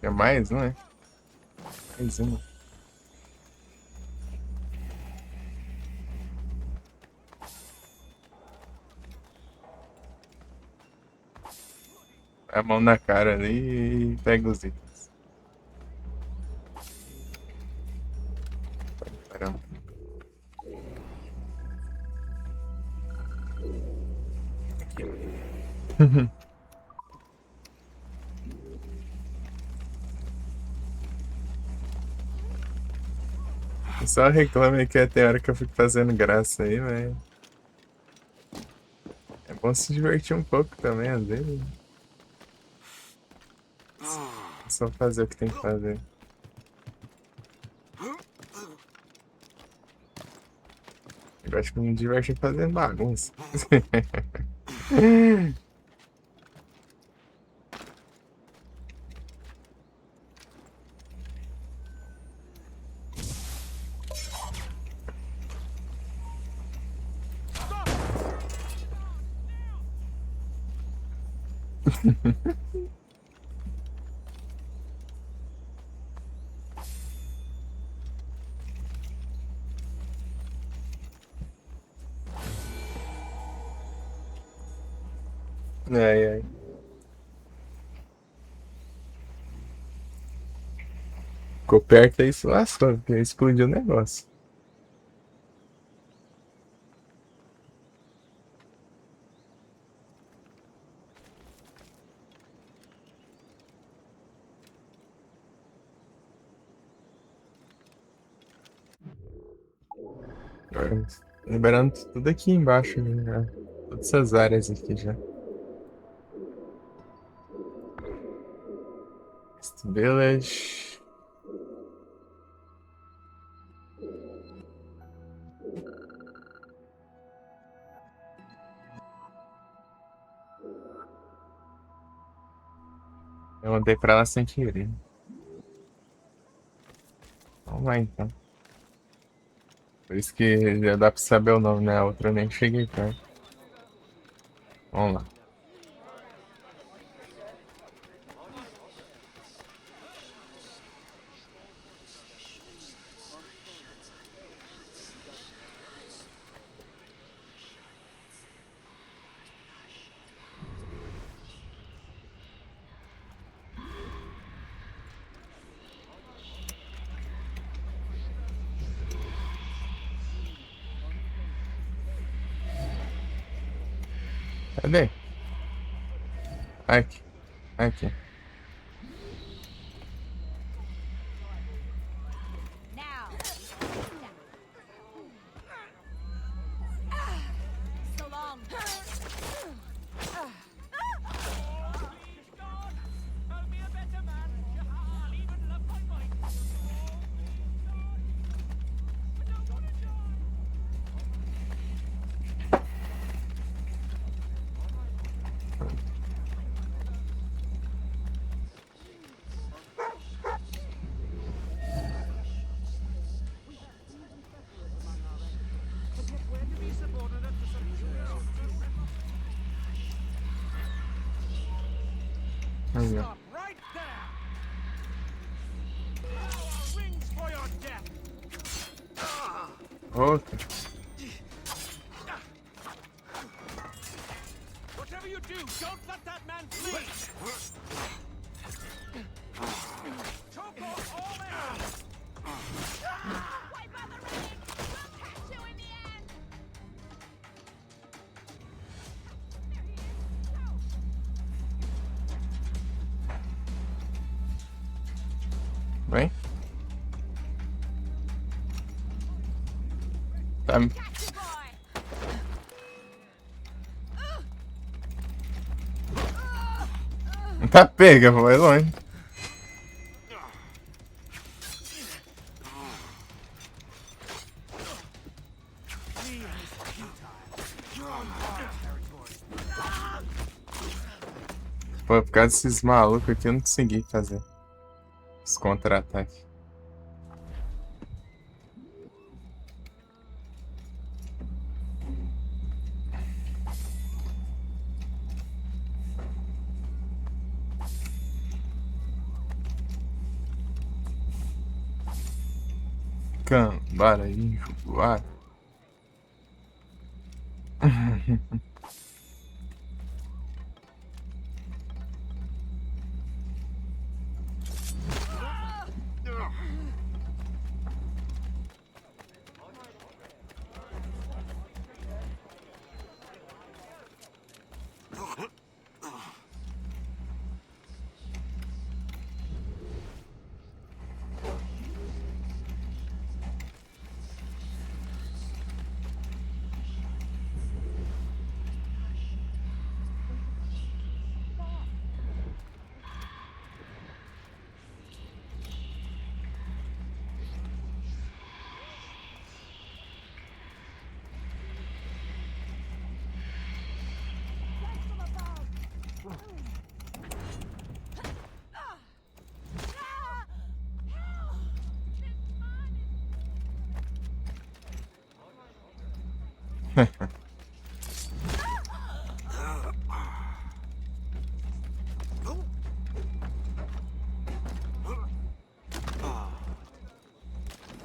É mais um, né? Mais uma. A mão na cara ali e pega os itens. Caramba. Só reclama que tem hora que eu fico fazendo graça aí, mas é bom se divertir um pouco também, às vezes. É só fazer o que tem que fazer. Eu acho que me diverti fazendo bagunça. Ai, ai. Ficou perto aí, se lascou, porque explodiu o negócio. Agora, liberando tudo aqui embaixo, né? Todas essas áreas aqui já. East Village. Eu andei pra lá sem querer. Vamos lá então. Por isso que já dá pra saber o nome, né? A outra eu nem cheguei perto. Vamos lá. Cadê? Aqui. Aqui. Now. So long. Aí, ó. Stop right there! Rings for your death! Outra. Whatever you do, don't let that man flee! Choke off all air! Wipe out the rain. We'll catch you in the end. There he is. Go. Vem. Tá. Catch you, boy. Tá pega, vai longe. Pô, por causa desses malucos aqui eu não consegui fazer os contra-ataques. Bora aí, bora.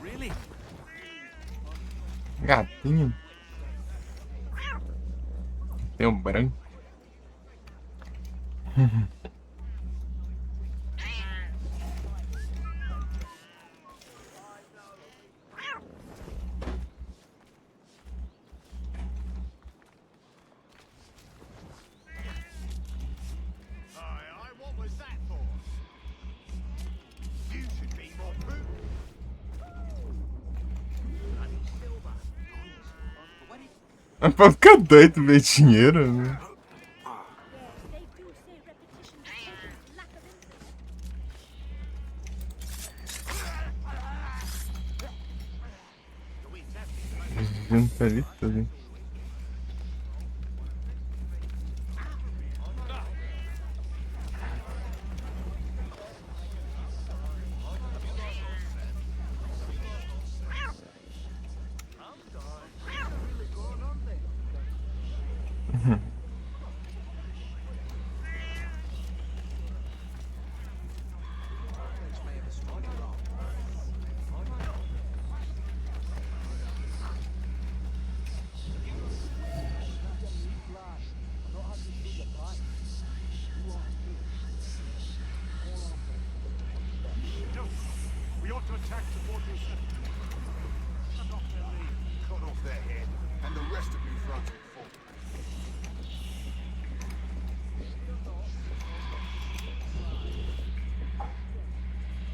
Really? Gatinho. Tem um branco. What was that for? You should be more prudent. Bloody silver. Pra ficar doido ver dinheiro, né? Yes, they do say repetition causes lack of interest. Junta ali tudo. We ought to attack the fortress. Cut off their lead. Cut off their head, and the rest of you fronts will fall.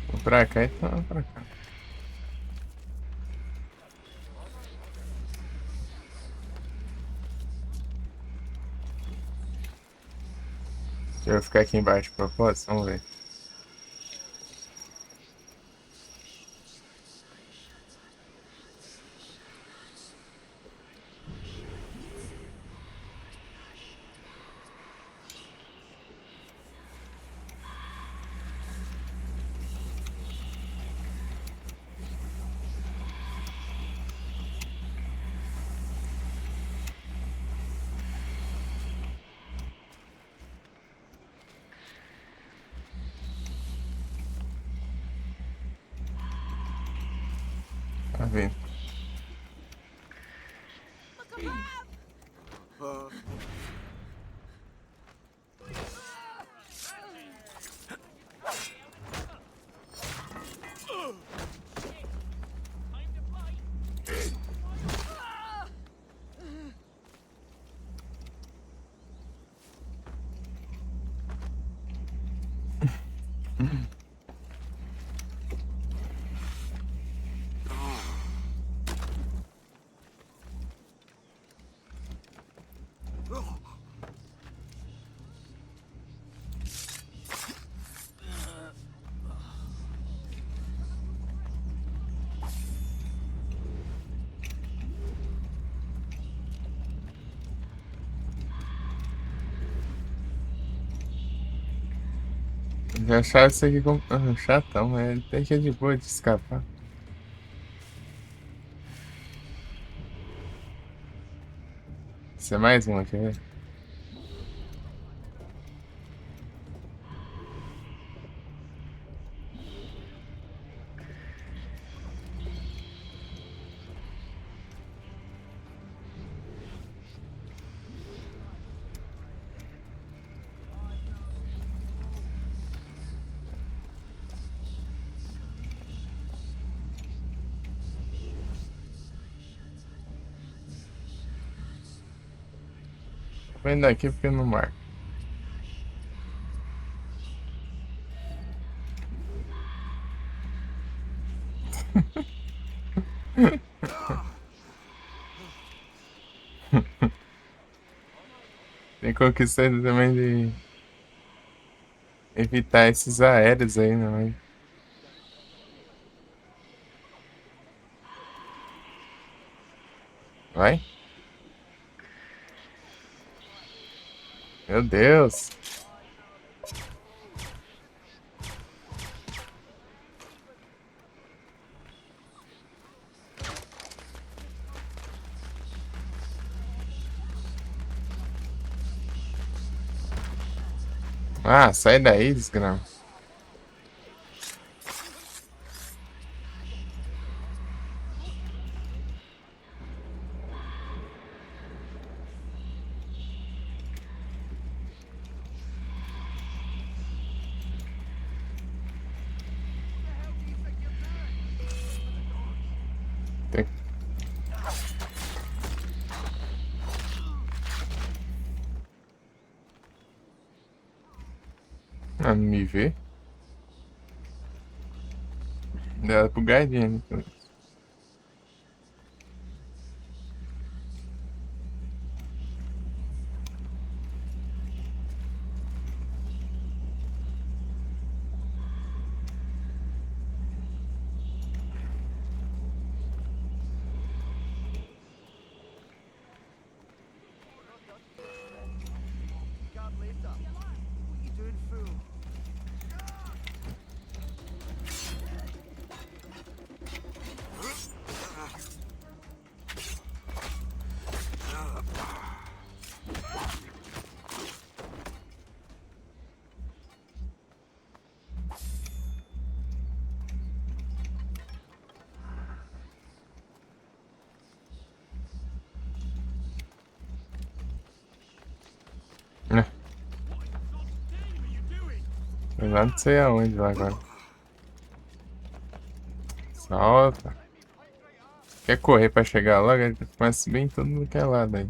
Vou pra cá e então pra cá. Deixa eu ficar aqui embaixo de propósito, vamos ver. Tá vendo? Já achava isso aqui como chatão, mas tem que ir de boa de escapar. Isso é mais uma, quer ver? Vou indo aqui porque não marca. Tem conquista também de evitar esses aéreos aí, não é? Vai? Meu Deus! Ah, sai daí, desgrama. Tem... Ah, não me vê? Dá bugadinha, né? God, Lisa. What you doing, fool? Eu lá não sei aonde lá agora. Solta. Quer correr pra chegar logo? Ele começa bem todo mundo que é lado aí.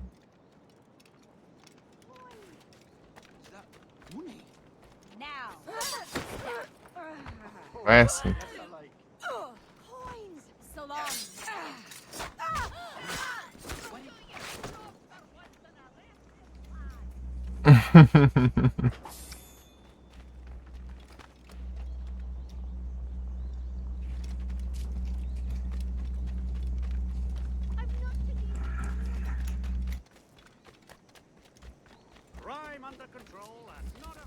Now. Vai assim. Coins. Salon. Crime under control and not a...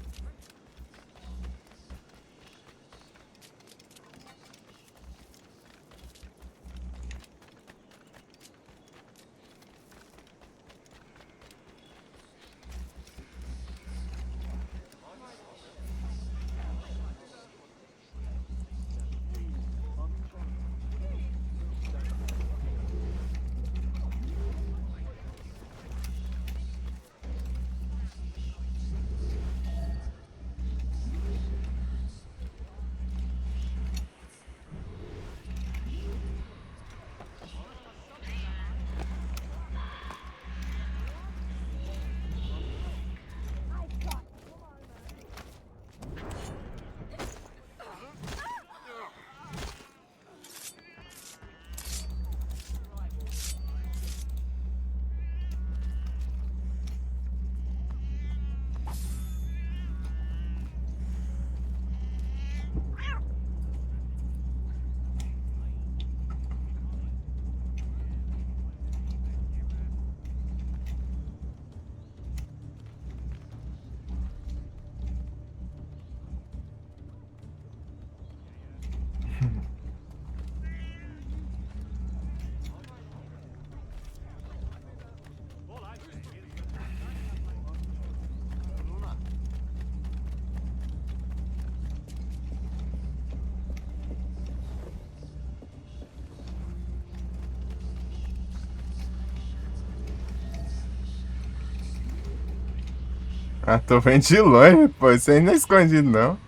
Ah, tô vendo de longe, pô. Isso aí não é escondido, não.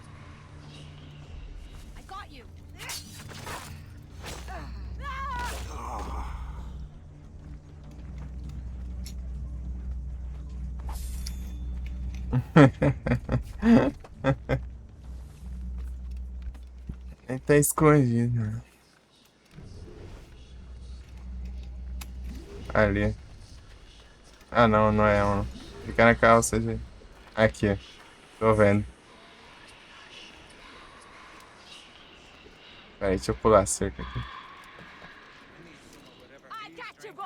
I got you. Ele tá escondido. Ali. Ah, não, não é um. Fica na calça, gente. Aqui, tô vendo. Peraí, deixa eu pular a cerca aqui. I got you, boy.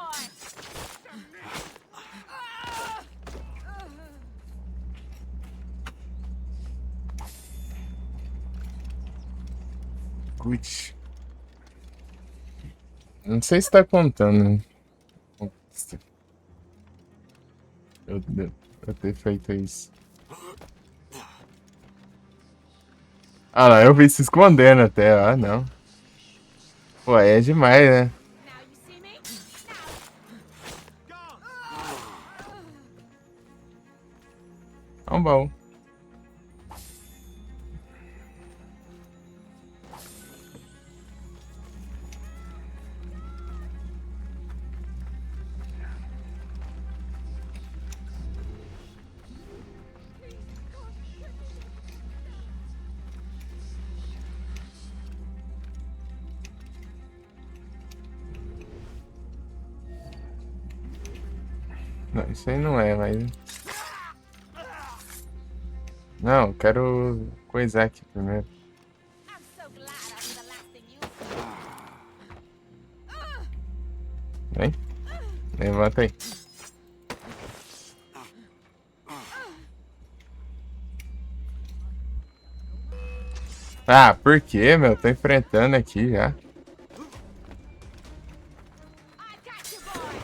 Gucci. Não sei se tá contando. Eu ter feito isso. Ah, não, eu vi se escondendo até. Ah, não. Pô, aí é demais, né? Now you see me? Tá bom. Não, isso aí não é, mas. Não, eu quero coisar aqui primeiro. I'm so glad I'm the last thing you Vem. Levanta aí. Ah, por quê, meu? Tô enfrentando aqui já. I got you, boy.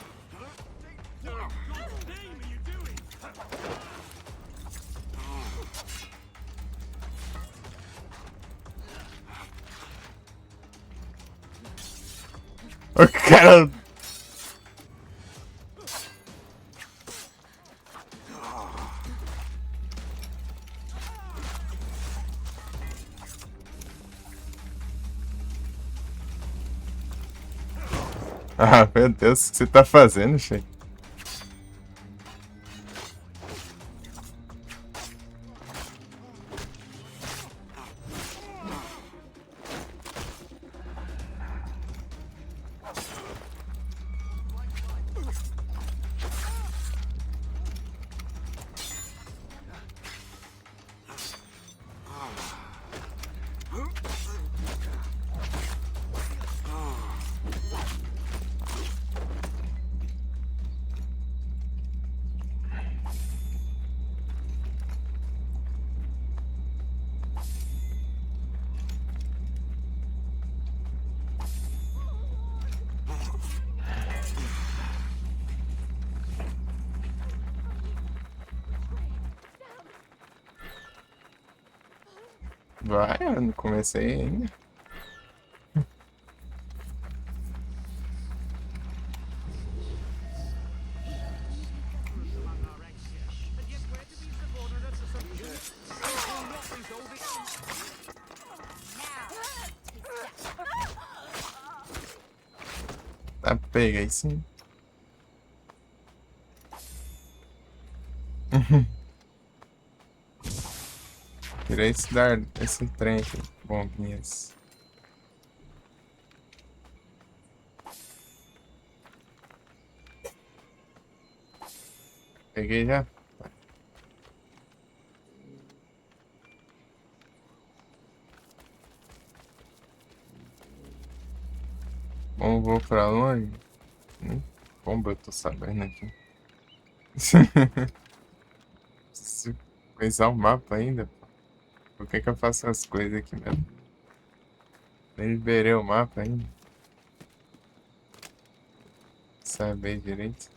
O cara. Ah, meu Deus, o que você tá fazendo, Shane? Vai, eu não comecei ainda. Tá, peguei sim. Tirei esse trem aqui. Bombinhas. Peguei já? Bom, vou pra longe. Bomba, eu tô sabendo aqui. Preciso coisar o mapa ainda, pô. Por que que eu faço as coisas aqui mesmo? Nem liberei o mapa ainda. Saber direito.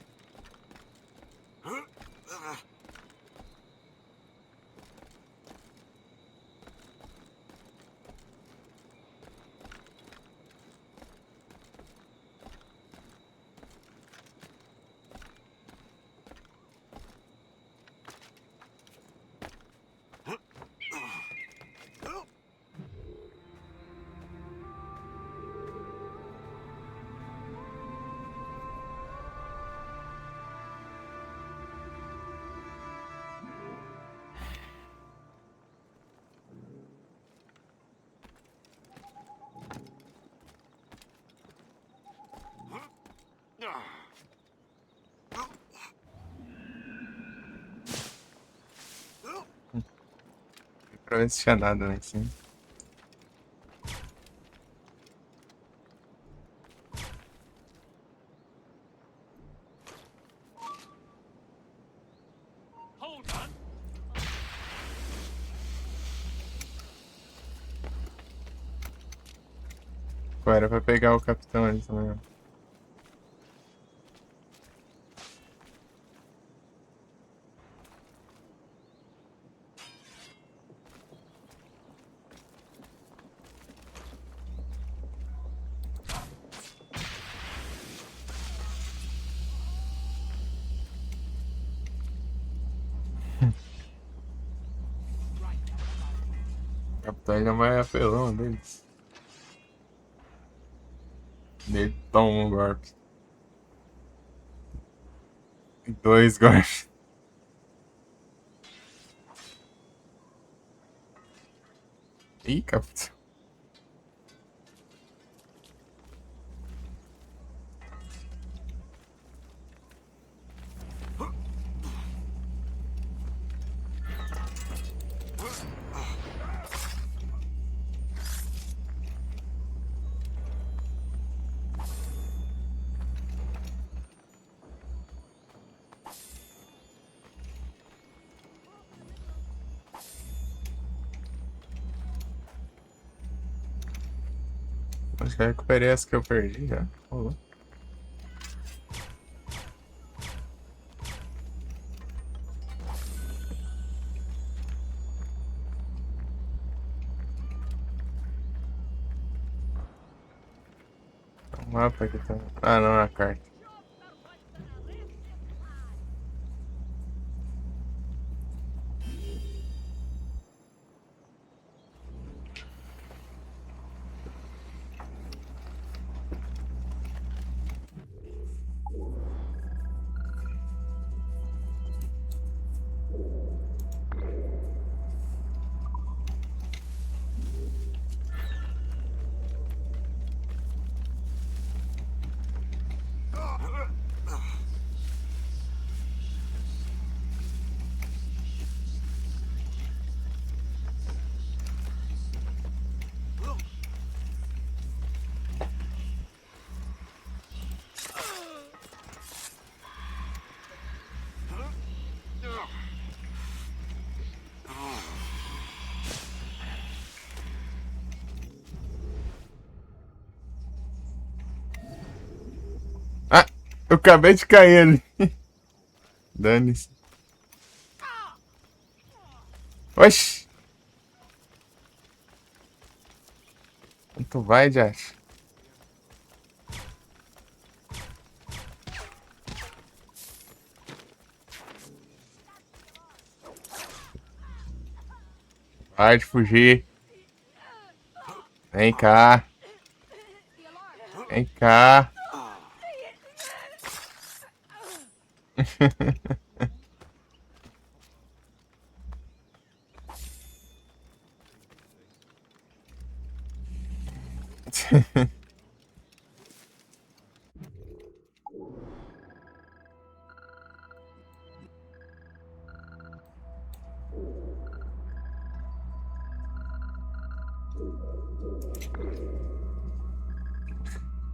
Pra ver se tinha nada lá em cima. Hold on. Pô, era pra pegar o capitão ali também, ó. O capitão ainda mais apelão deles. Ele toma um golpe. 2 golpes. Ih, capitão. Acho que eu recuperei as que eu perdi já. Rolou. O mapa aqui tá. Ah, não, a carta. Ah! Eu acabei de cair ali. Dane-se. Oxi! Tu vai, Josh? Vai de fugir. Vem cá. Vem cá.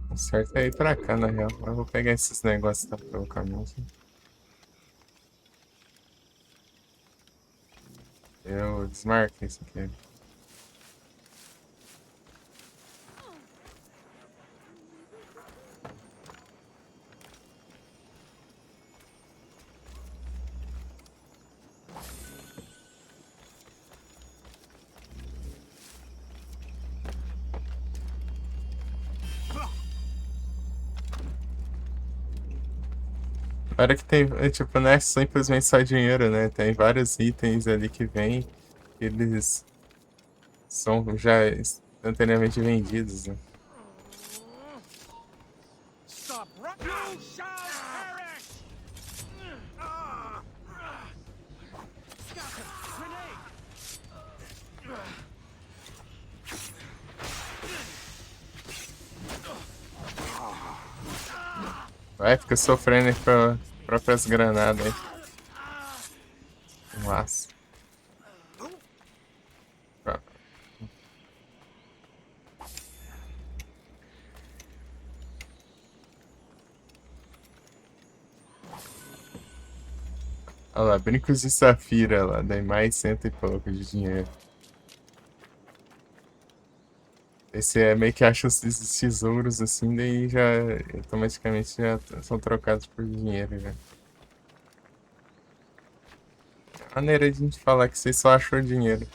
O certo é ir pra cá, na real. Mas eu vou pegar esses negócios que tá pelo caminho. Assim. Eu desmarquei isso aqui. Para que tem, tipo, não é simplesmente só dinheiro, né? Tem vários itens ali que vêm, eles são já instantaneamente vendidos, né? Stop right. You shall perish! Scatter! Grenade! Vai, fica sofrendo aí com as próprias granadas aí. Massa. Ó. Olha lá, brincos de safira lá, daí mais 100 e pouco de dinheiro. Esse é meio que acha esses tesouros assim, daí já automaticamente já são trocados por dinheiro já. Maneira de a gente falar que você só achou dinheiro.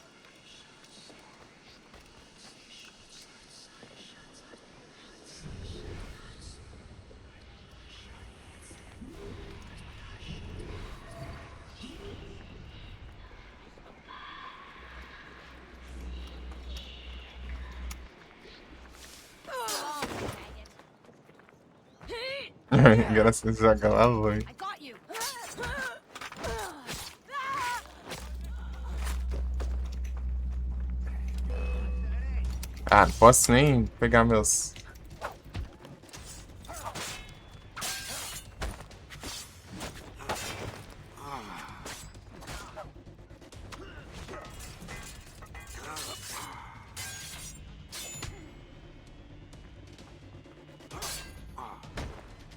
Engraçado jogar lá longe. I got you. Ah, não posso nem pegar meus.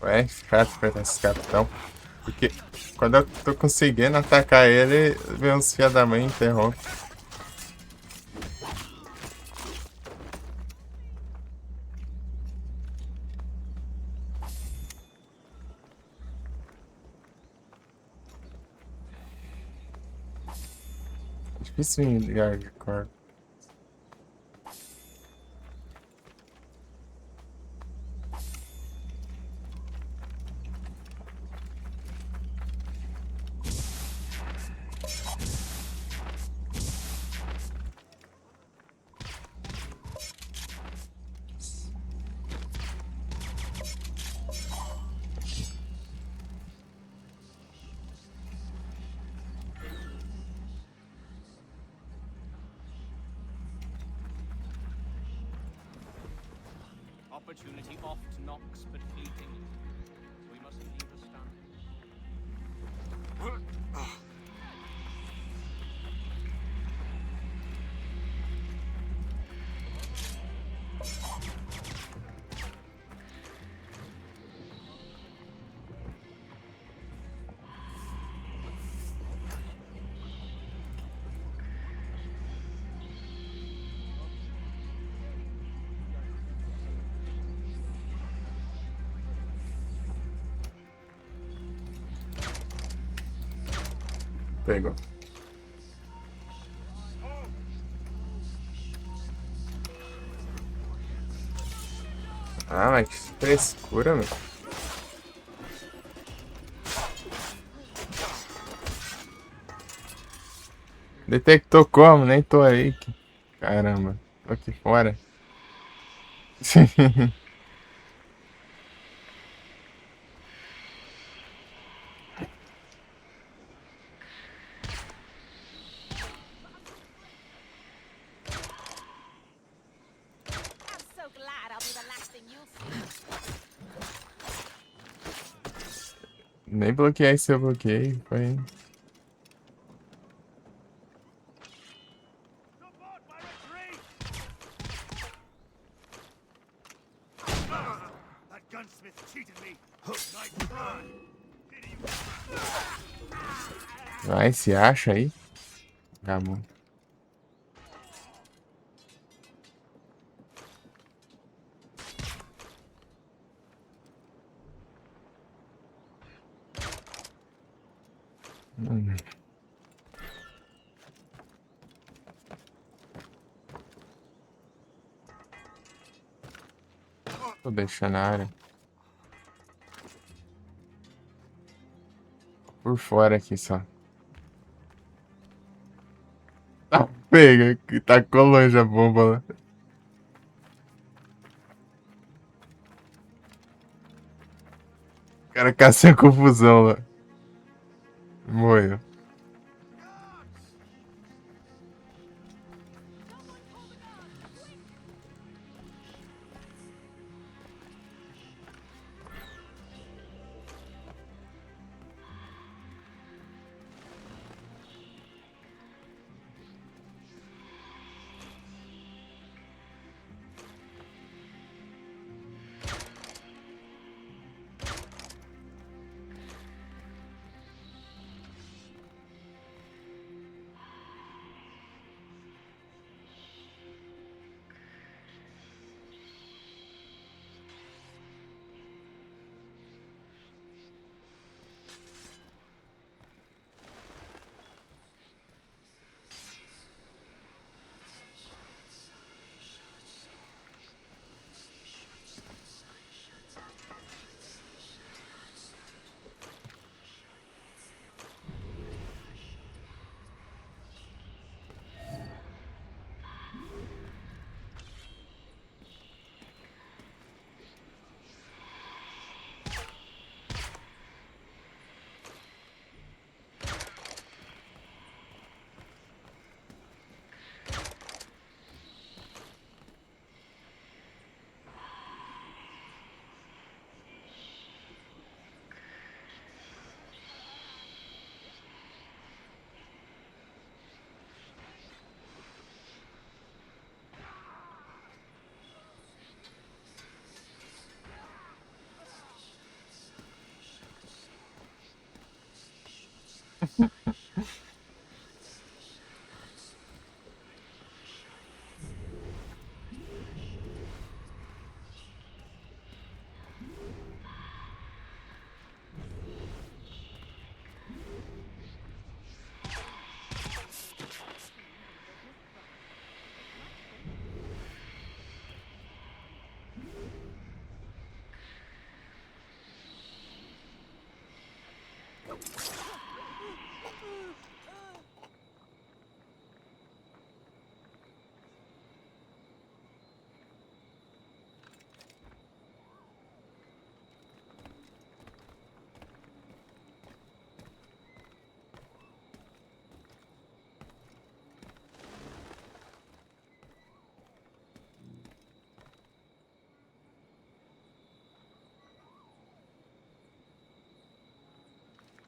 Ué, chato pra esse capitão. Porque quando eu tô conseguindo atacar ele, vem uns filha da mãe e interrompe. Difícil em ligar de cor. Opportunity oft knocks, but fleeting. We must leave a stand. Pegou. Ah, mas que frescura, meu. Detectou como? Nem tô aí. Caramba, tô aqui fora. I'm so glad I'll be the last thing you'll see. Nem bloqueei se eu bloqueei. Foi. Support my retreat! That gunsmith cheated me. Nice try. Pity you. Vai, se acha aí. Vagabundo. Tô deixando a área. Por fora aqui só. Tá, pega, que tacou longe a bomba lá. O cara caçou a confusão lá. Morreu.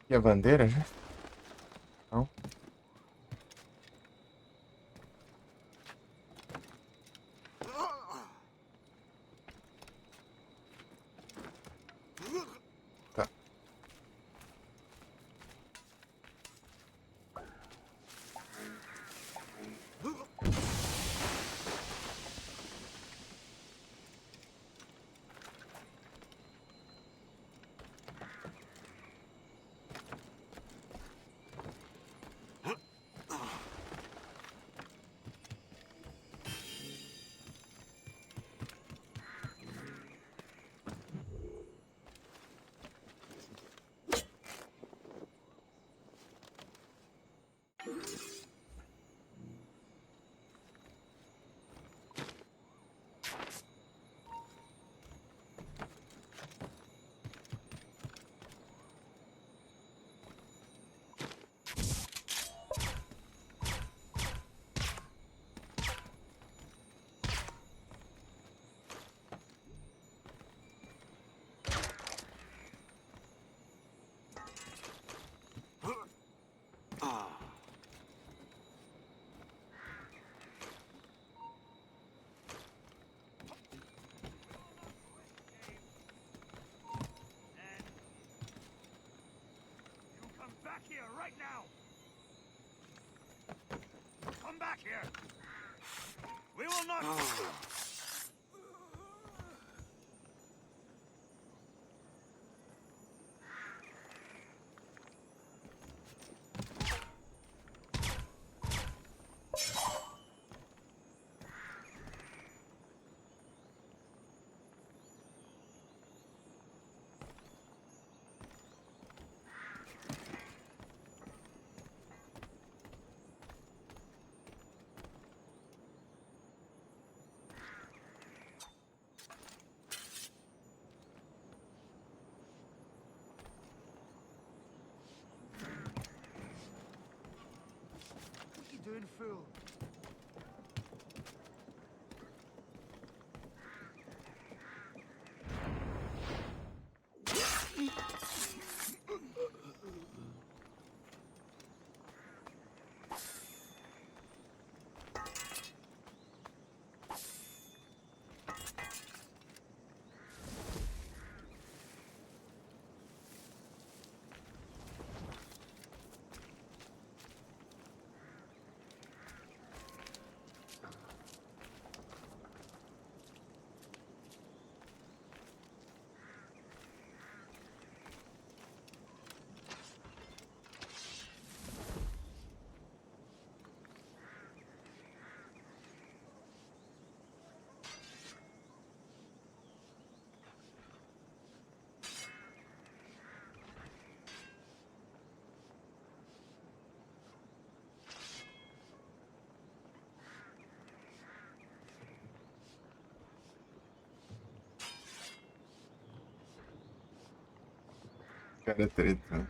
E a bandeira já? Não. Tá. You come back here right now! Come back here! We will not... What you doing, fool? Cara, treta.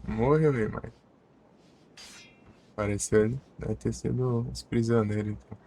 Morreu, rei, mas pareceu ele. Deve ter sido os prisioneiros, então.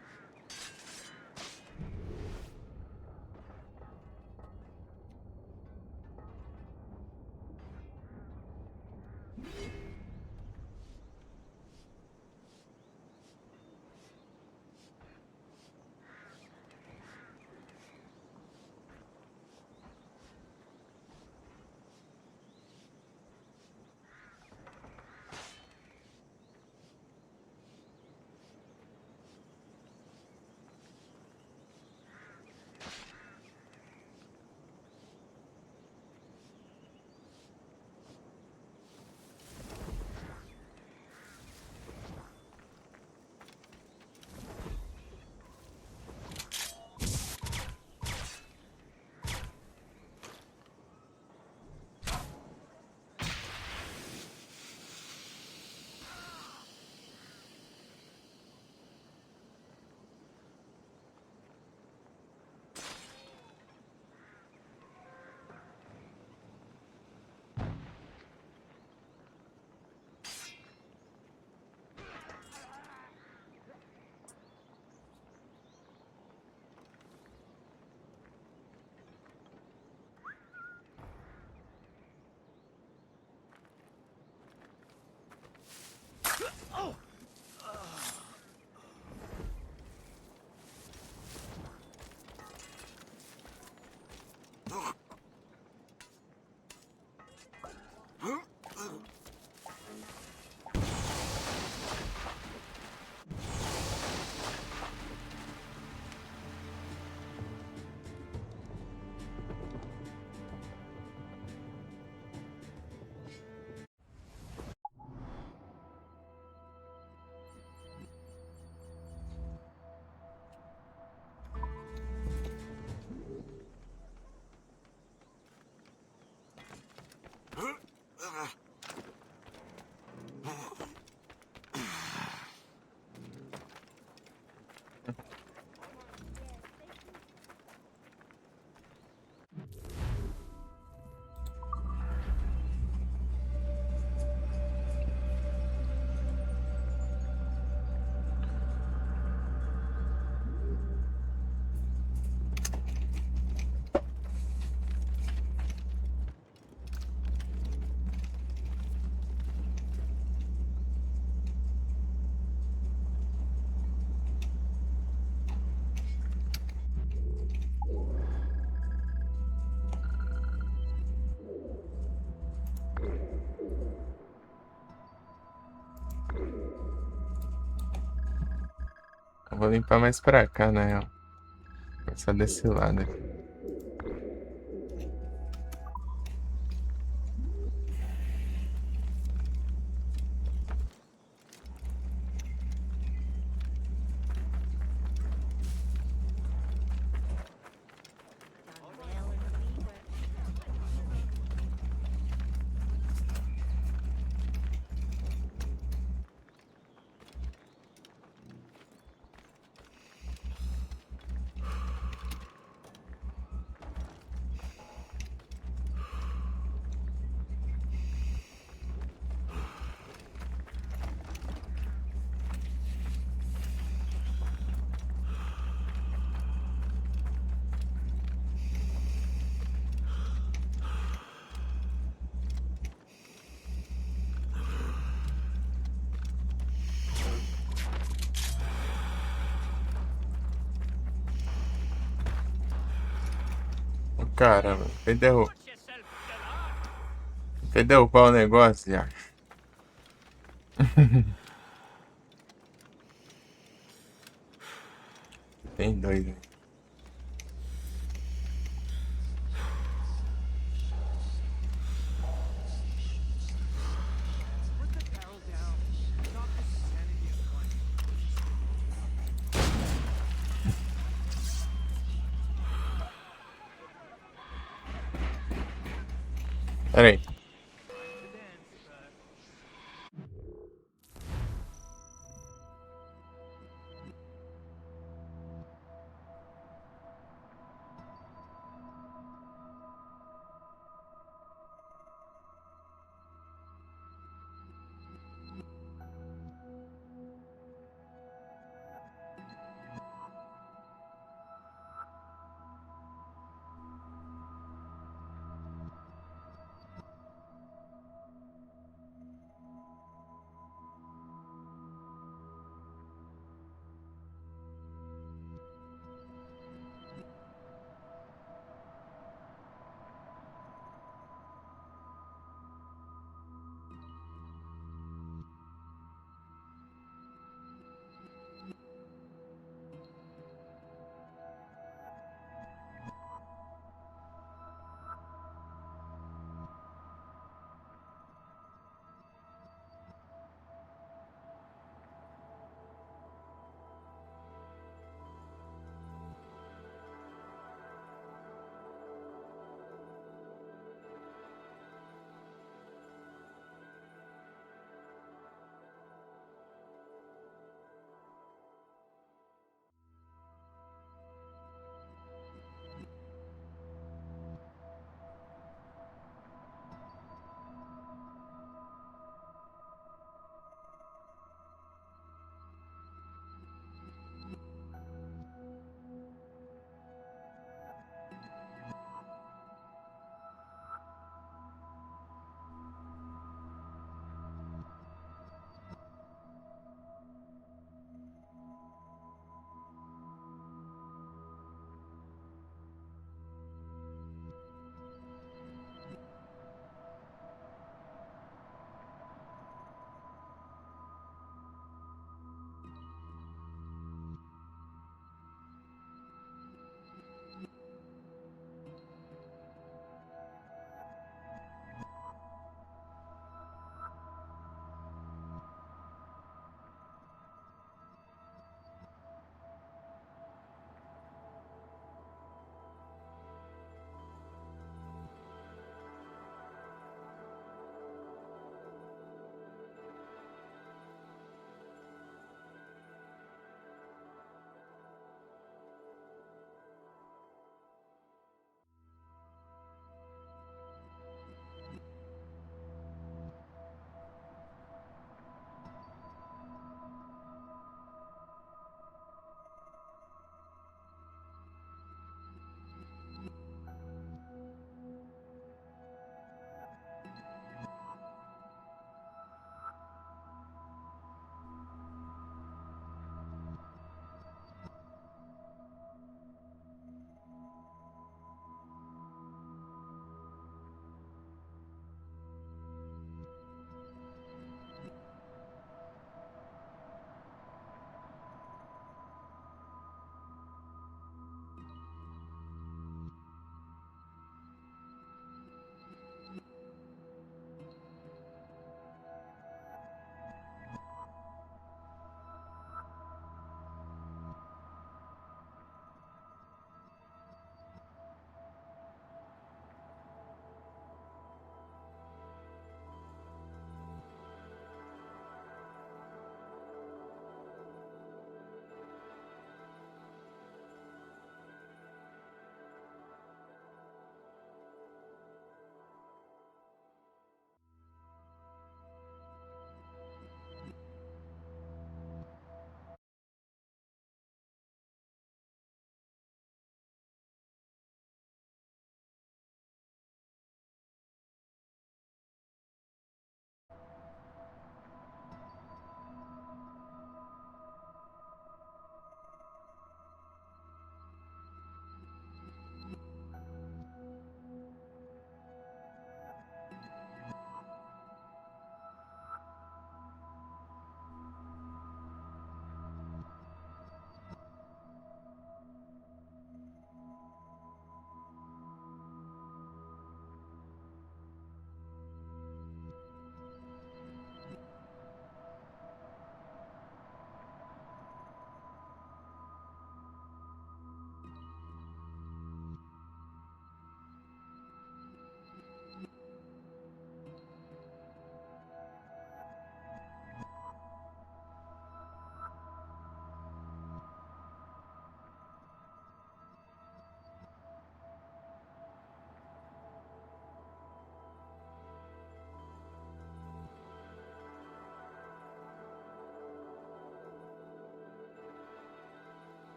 vou limpar mais pra cá, né? Ó. Começar desse lado aqui. Done well in the wee work. Ô, caramba, foi derrubar o negócio já. Tem dois, né? Put the barrel down. Knock the sanity in one. Pera aí. To dance, but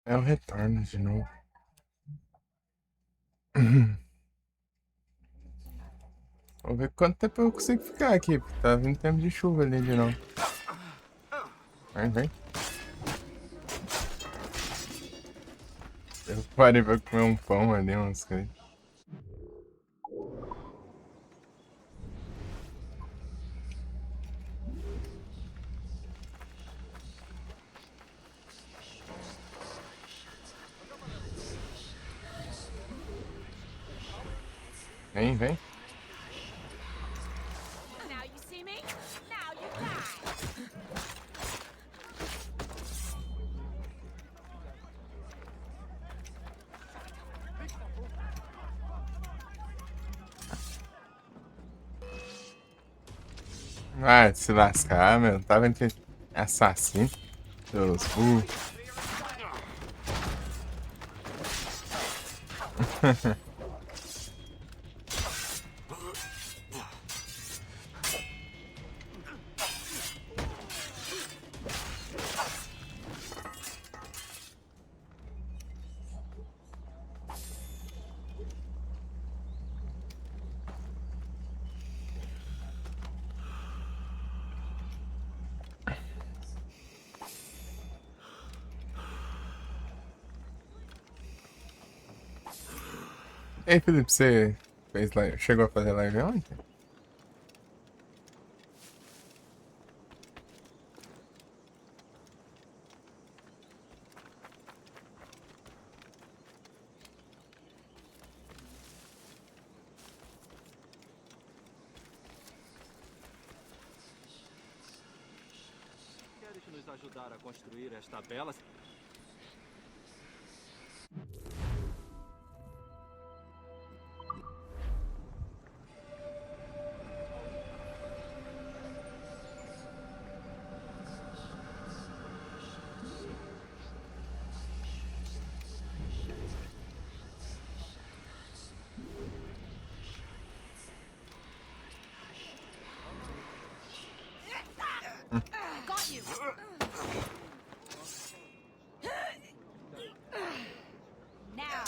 É o retorno de novo. Vou ver quanto tempo eu consigo ficar aqui, porque tá vindo tempo de chuva ali de novo. Vem. Eu parei pra comer um pão ali, umas coisas. Vem. Now you see me? Now you die! Ah, se lascar, meu. Tá vendo que assassino? Seus burros. Ei, Felipe, você fez live, chegou a fazer live ontem? Queres nos ajudar a construir esta bela... I got you! Now!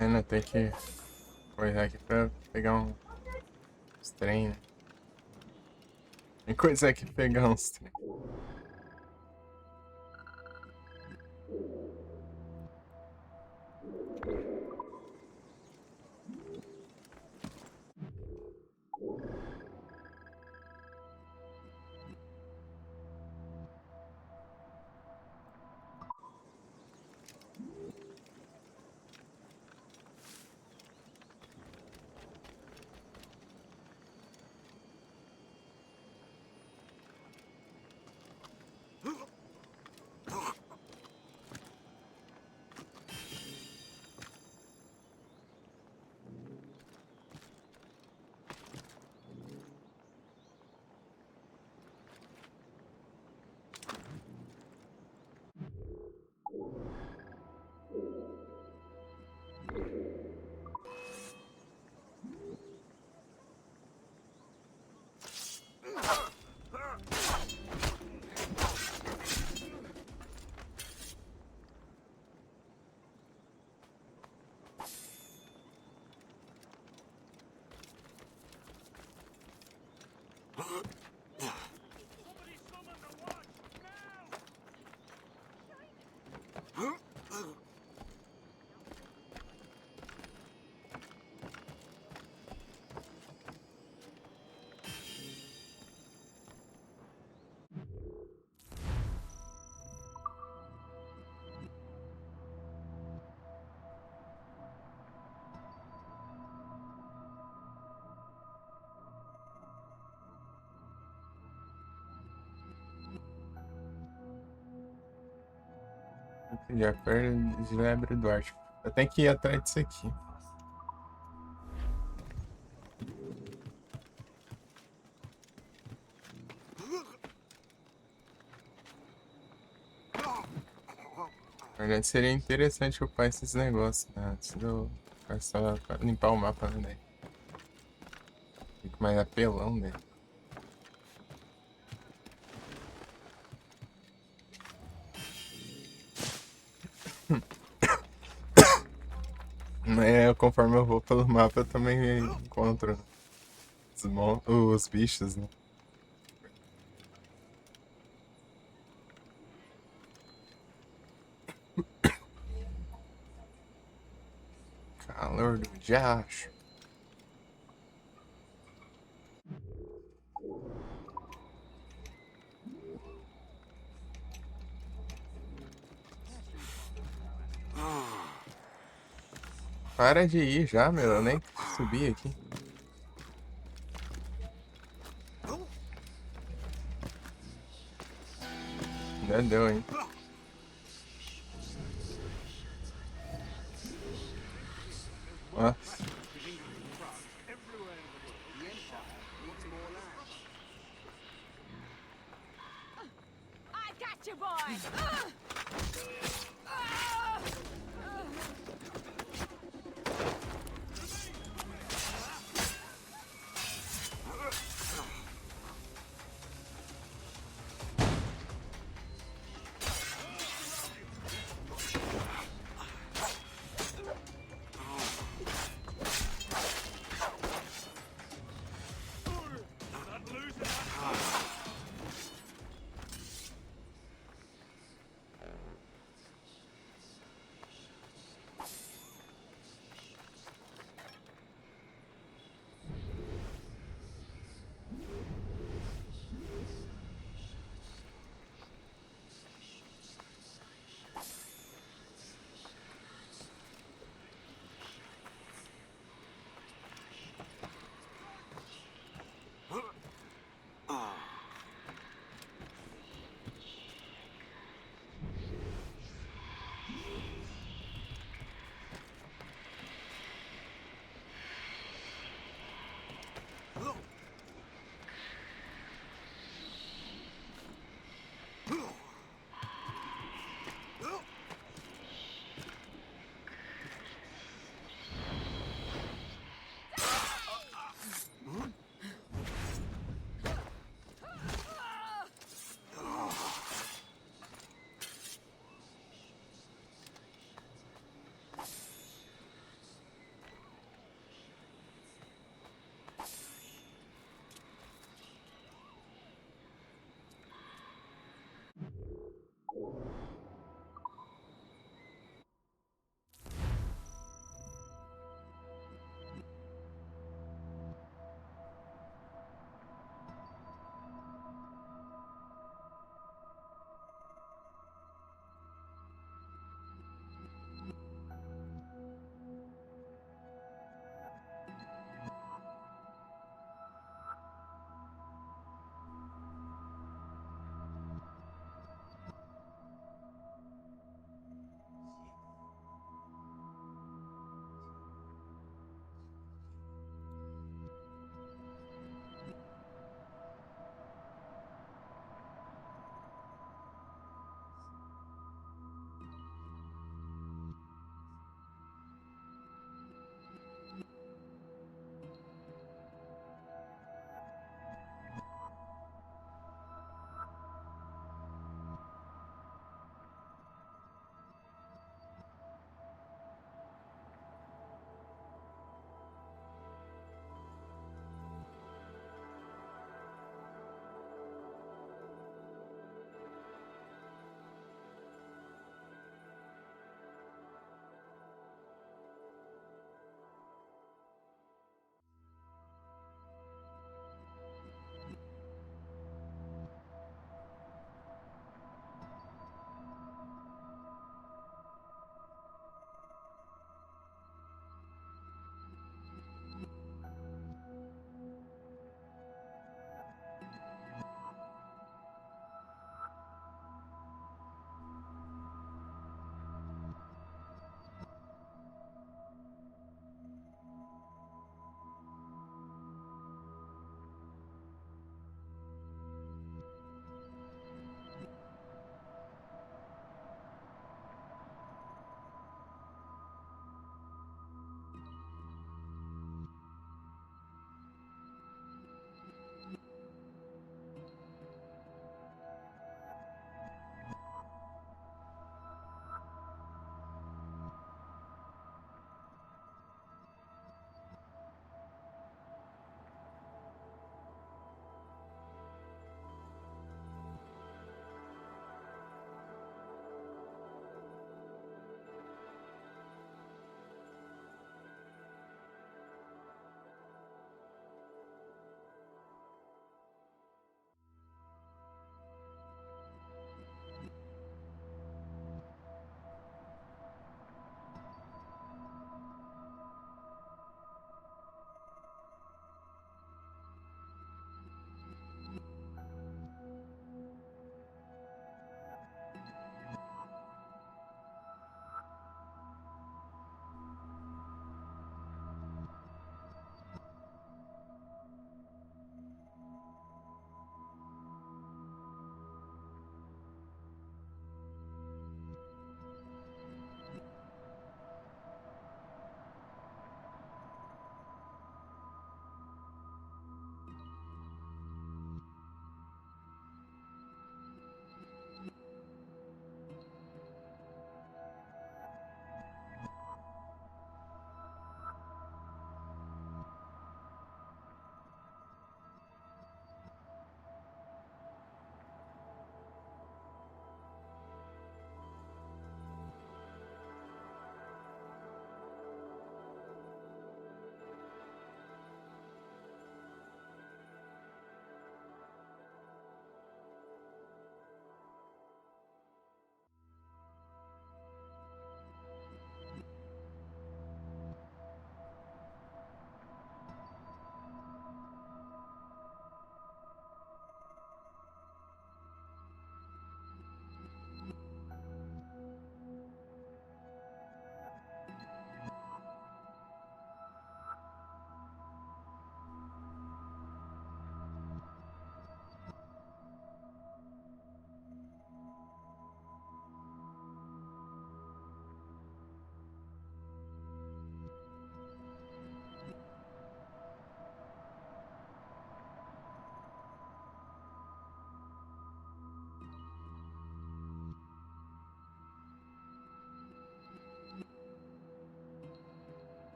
Ainda tem que coisar aqui pra pegar uns trem, né? Tem coisa aqui pra pegar uns trem. Já perto de Lebre Duarte. Eu tenho que ir atrás disso aqui. Na verdade, seria interessante upar esses negócios, né? Antes de eu começar a limpar o mapa, né? Fica mais apelão, velho. Conforme eu vou pelo mapa, eu também encontro os bichos, né? Calor do diacho. Para de ir já, meu. Eu nem subi aqui. Já deu, hein? Nossa. I got you, boy!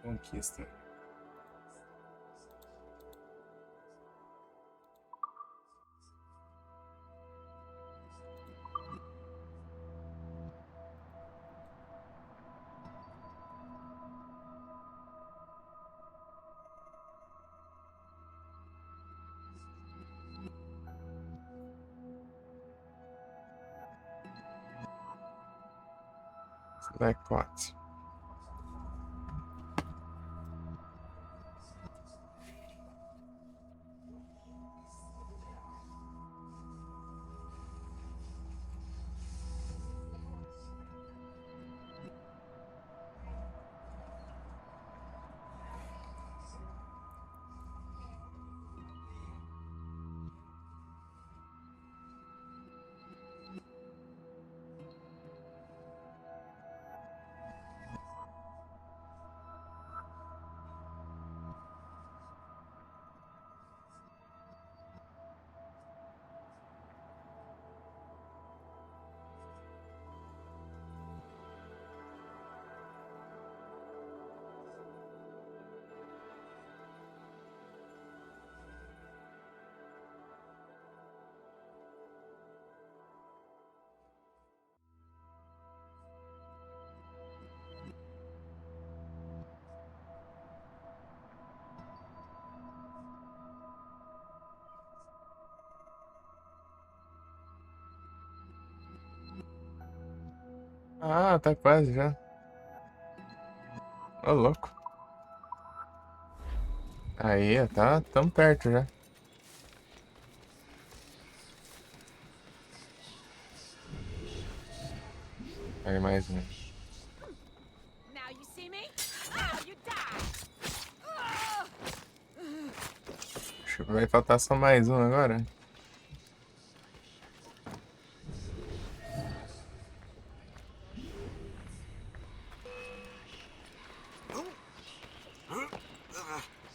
Conquista. Select. Ah, tá quase já. Ô, louco. Aí, tá tão perto já. Aí mais um. Now you see me? Now you die! Acho que vai faltar só mais um agora.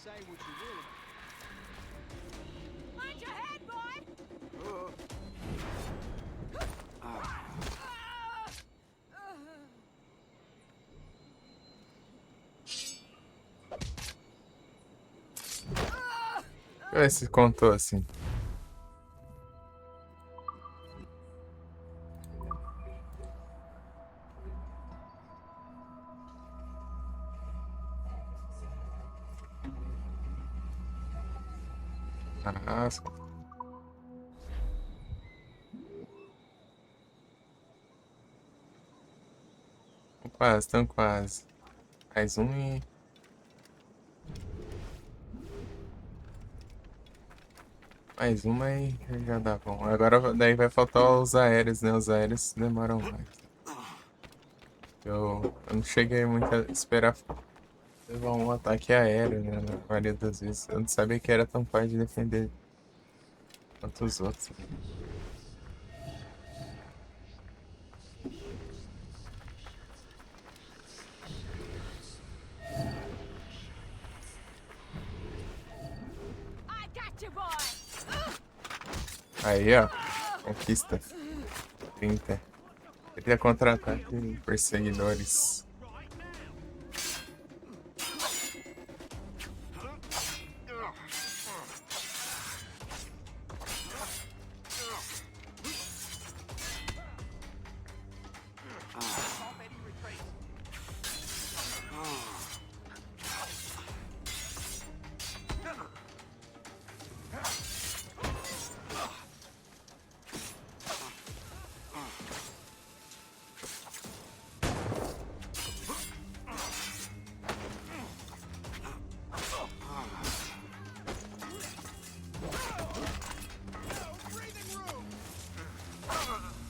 Say what you will. Mind your head, boy! Deixa eu ver se contou assim. Nossa. Quase, tão quase. Mais um e... Mais uma e já dá bom. Agora daí vai faltar os aéreos, né? Os aéreos demoram mais. Eu não cheguei muito a esperar levar um ataque aéreo, né? Na maioria das vezes. Eu não sabia que era tão fácil de defender quanto os outros. I got you, boy! Aí, ó. Conquista. 30. Queria contra-ataque perseguidores.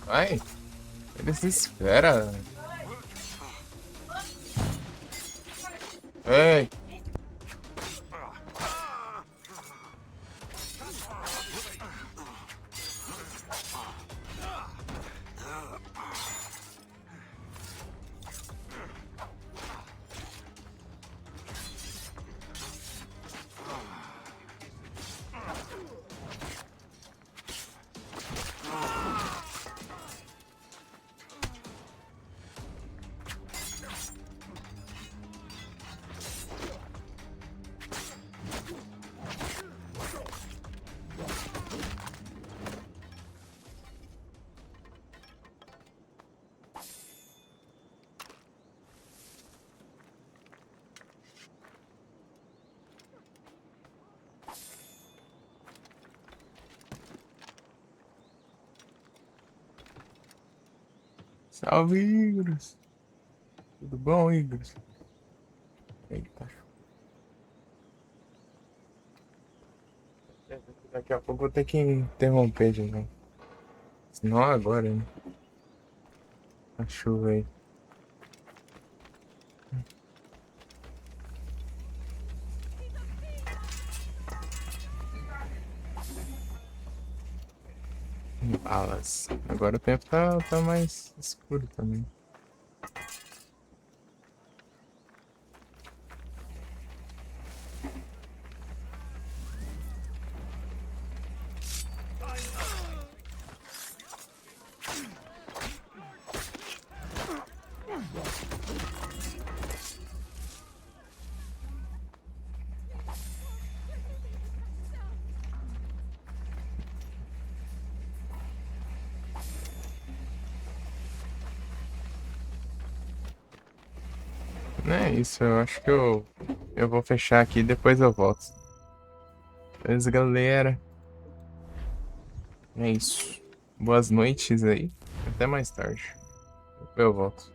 Vai. Ele se espera. Ei. Salve, Igros. Tudo bom, Igros? Eita. Daqui a pouco eu vou ter que interromper de novo. Senão agora, né? A chuva aí. Balas. Agora o tempo tá mais escuro também. Não é isso, eu acho que eu vou fechar aqui e depois eu volto. Beleza, galera? É isso. Boas noites aí. Até mais tarde. Depois eu volto.